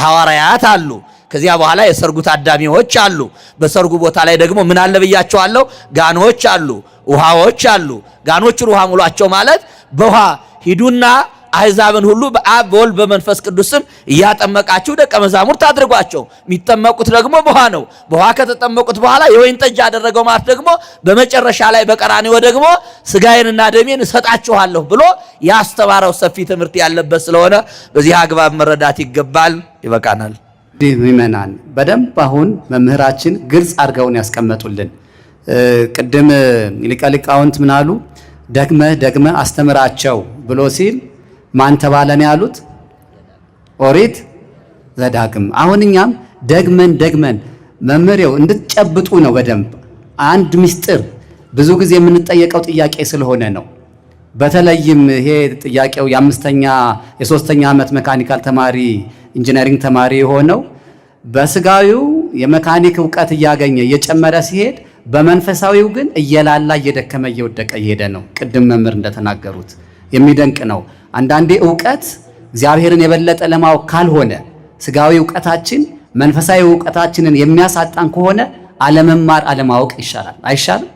ሐዋርያት አሉ። ከዚያ በኋላ የሰርጉ ታዳሚዎች አሉ። በሰርጉ ቦታ ላይ ደግሞ ምን አለ ብያቸዋለሁ? ጋኖች አሉ፣ ውሃዎች አሉ። ጋኖቹን ውሃ ሙሏቸው ማለት በውሃ ሂዱና አሕዛብን ሁሉ በአብ በወልድ በመንፈስ ቅዱስም እያጠመቃችሁ ደቀ መዛሙርት አድርጓቸው። የሚጠመቁት ደግሞ በውሃ ነው። በውሃ ከተጠመቁት በኋላ የወይን ጠጅ አደረገው ማለት ደግሞ በመጨረሻ ላይ በቀራንዮ ደግሞ ሥጋዬንና ደሜን እሰጣችኋለሁ ብሎ ያስተማረው ሰፊ ትምህርት ያለበት ስለሆነ በዚህ አግባብ መረዳት ይገባል። ይበቃናል። ምእመናን በደንብ አሁን መምህራችን ግልጽ አድርገውን ያስቀመጡልን። ቅድም ሊቀ ሊቃውንት ምን አሉ? ደግመህ አስተምራቸው ብሎ ሲል ማን ተባለን ያሉት? ኦሪት ዘዳግም። አሁን እኛም ደግመን መምህሬው እንድትጨብጡ ነው በደንብ አንድ ምስጢር ብዙ ጊዜ የምንጠየቀው ጥያቄ ስለሆነ ነው። በተለይም ይሄ ጥያቄው የሶስተኛ ዓመት መካኒካል ተማሪ ኢንጂነሪንግ ተማሪ የሆነው በስጋዊው የመካኒክ ዕውቀት እያገኘ እየጨመረ ሲሄድ በመንፈሳዊው ግን እየላላ እየደከመ እየወደቀ እየሄደ ነው። ቅድም መምህር እንደተናገሩት የሚደንቅ ነው። አንዳንዴ ዕውቀት እግዚአብሔርን የበለጠ ለማወቅ ካልሆነ ስጋዊ ዕውቀታችን መንፈሳዊ ዕውቀታችንን የሚያሳጣን ከሆነ አለመማር አለማወቅ ይሻላል። አይሻልም?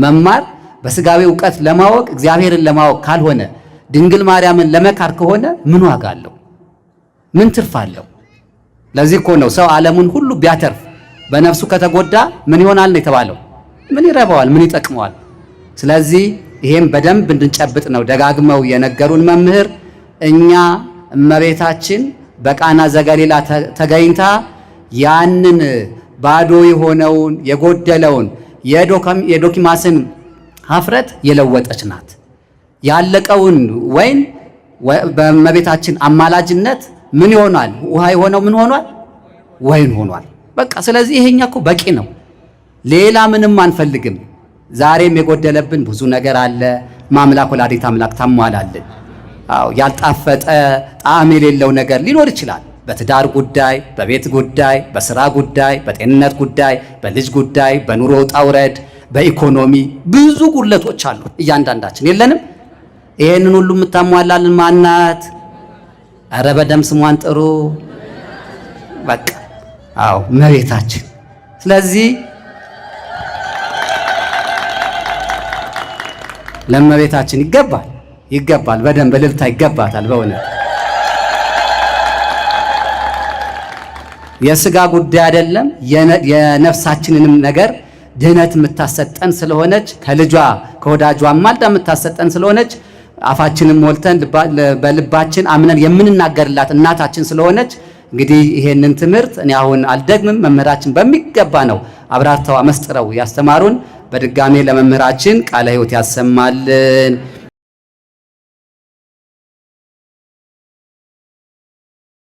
መማር በስጋዊ ዕውቀት ለማወቅ እግዚአብሔርን ለማወቅ ካልሆነ ድንግል ማርያምን ለመካር ከሆነ ምን ዋጋ አለው? ምን ትርፍ አለው? ለዚህ እኮ ነው ሰው ዓለሙን ሁሉ ቢያተርፍ በነፍሱ ከተጎዳ ምን ይሆናል ነው የተባለው? ምን ይረባዋል? ምን ይጠቅመዋል? ስለዚህ ይሄም በደንብ እንድንጨብጥ ነው ደጋግመው የነገሩን መምህር። እኛ እመቤታችን በቃና ዘገሊላ ተገኝታ ያንን ባዶ የሆነውን የጎደለውን የዶኪማስን ሀፍረት የለወጠች ናት። ያለቀውን ወይን በእመቤታችን አማላጅነት ምን ይሆናል? ውሃ የሆነው ምን ሆኗል? ወይን ሆኗል። በቃ ስለዚህ ይሄኛ እኮ በቂ ነው። ሌላ ምንም አንፈልግም። ዛሬም የጎደለብን ብዙ ነገር አለ። ማምላክ ወላዲተ አምላክ ታሟላልን። አዎ ያልጣፈጠ ጣዕም የሌለው ነገር ሊኖር ይችላል። በትዳር ጉዳይ፣ በቤት ጉዳይ፣ በስራ ጉዳይ፣ በጤንነት ጉዳይ፣ በልጅ ጉዳይ፣ በኑሮ ውጣ ውረድ፣ በኢኮኖሚ ብዙ ጉድለቶች አሉ። እያንዳንዳችን የለንም? ይሄንን ሁሉ የምታሟላልን ማናት? ኧረ በደም ስሟን ጥሩ። በቃ አዎ እመቤታችን። ስለዚህ ለእመቤታችን ይገባል፣ በደንብ እልልታ ይገባታል። በእውነት የሥጋ ጉዳይ አይደለም፣ የነፍሳችንንም ነገር ድህነት የምታሰጠን ስለሆነች ከልጇ ከወዳጇ ማልዳ የምታሰጠን ስለሆነች አፋችንን ሞልተን በልባችን አምነን የምንናገርላት እናታችን ስለሆነች እንግዲህ ይሄንን ትምህርት እኔ አሁን አልደግምም። መምህራችን በሚገባ ነው አብራርተው አመስጥረው ያስተማሩን። በድጋሜ ለመምህራችን ቃለ ሕይወት ያሰማልን።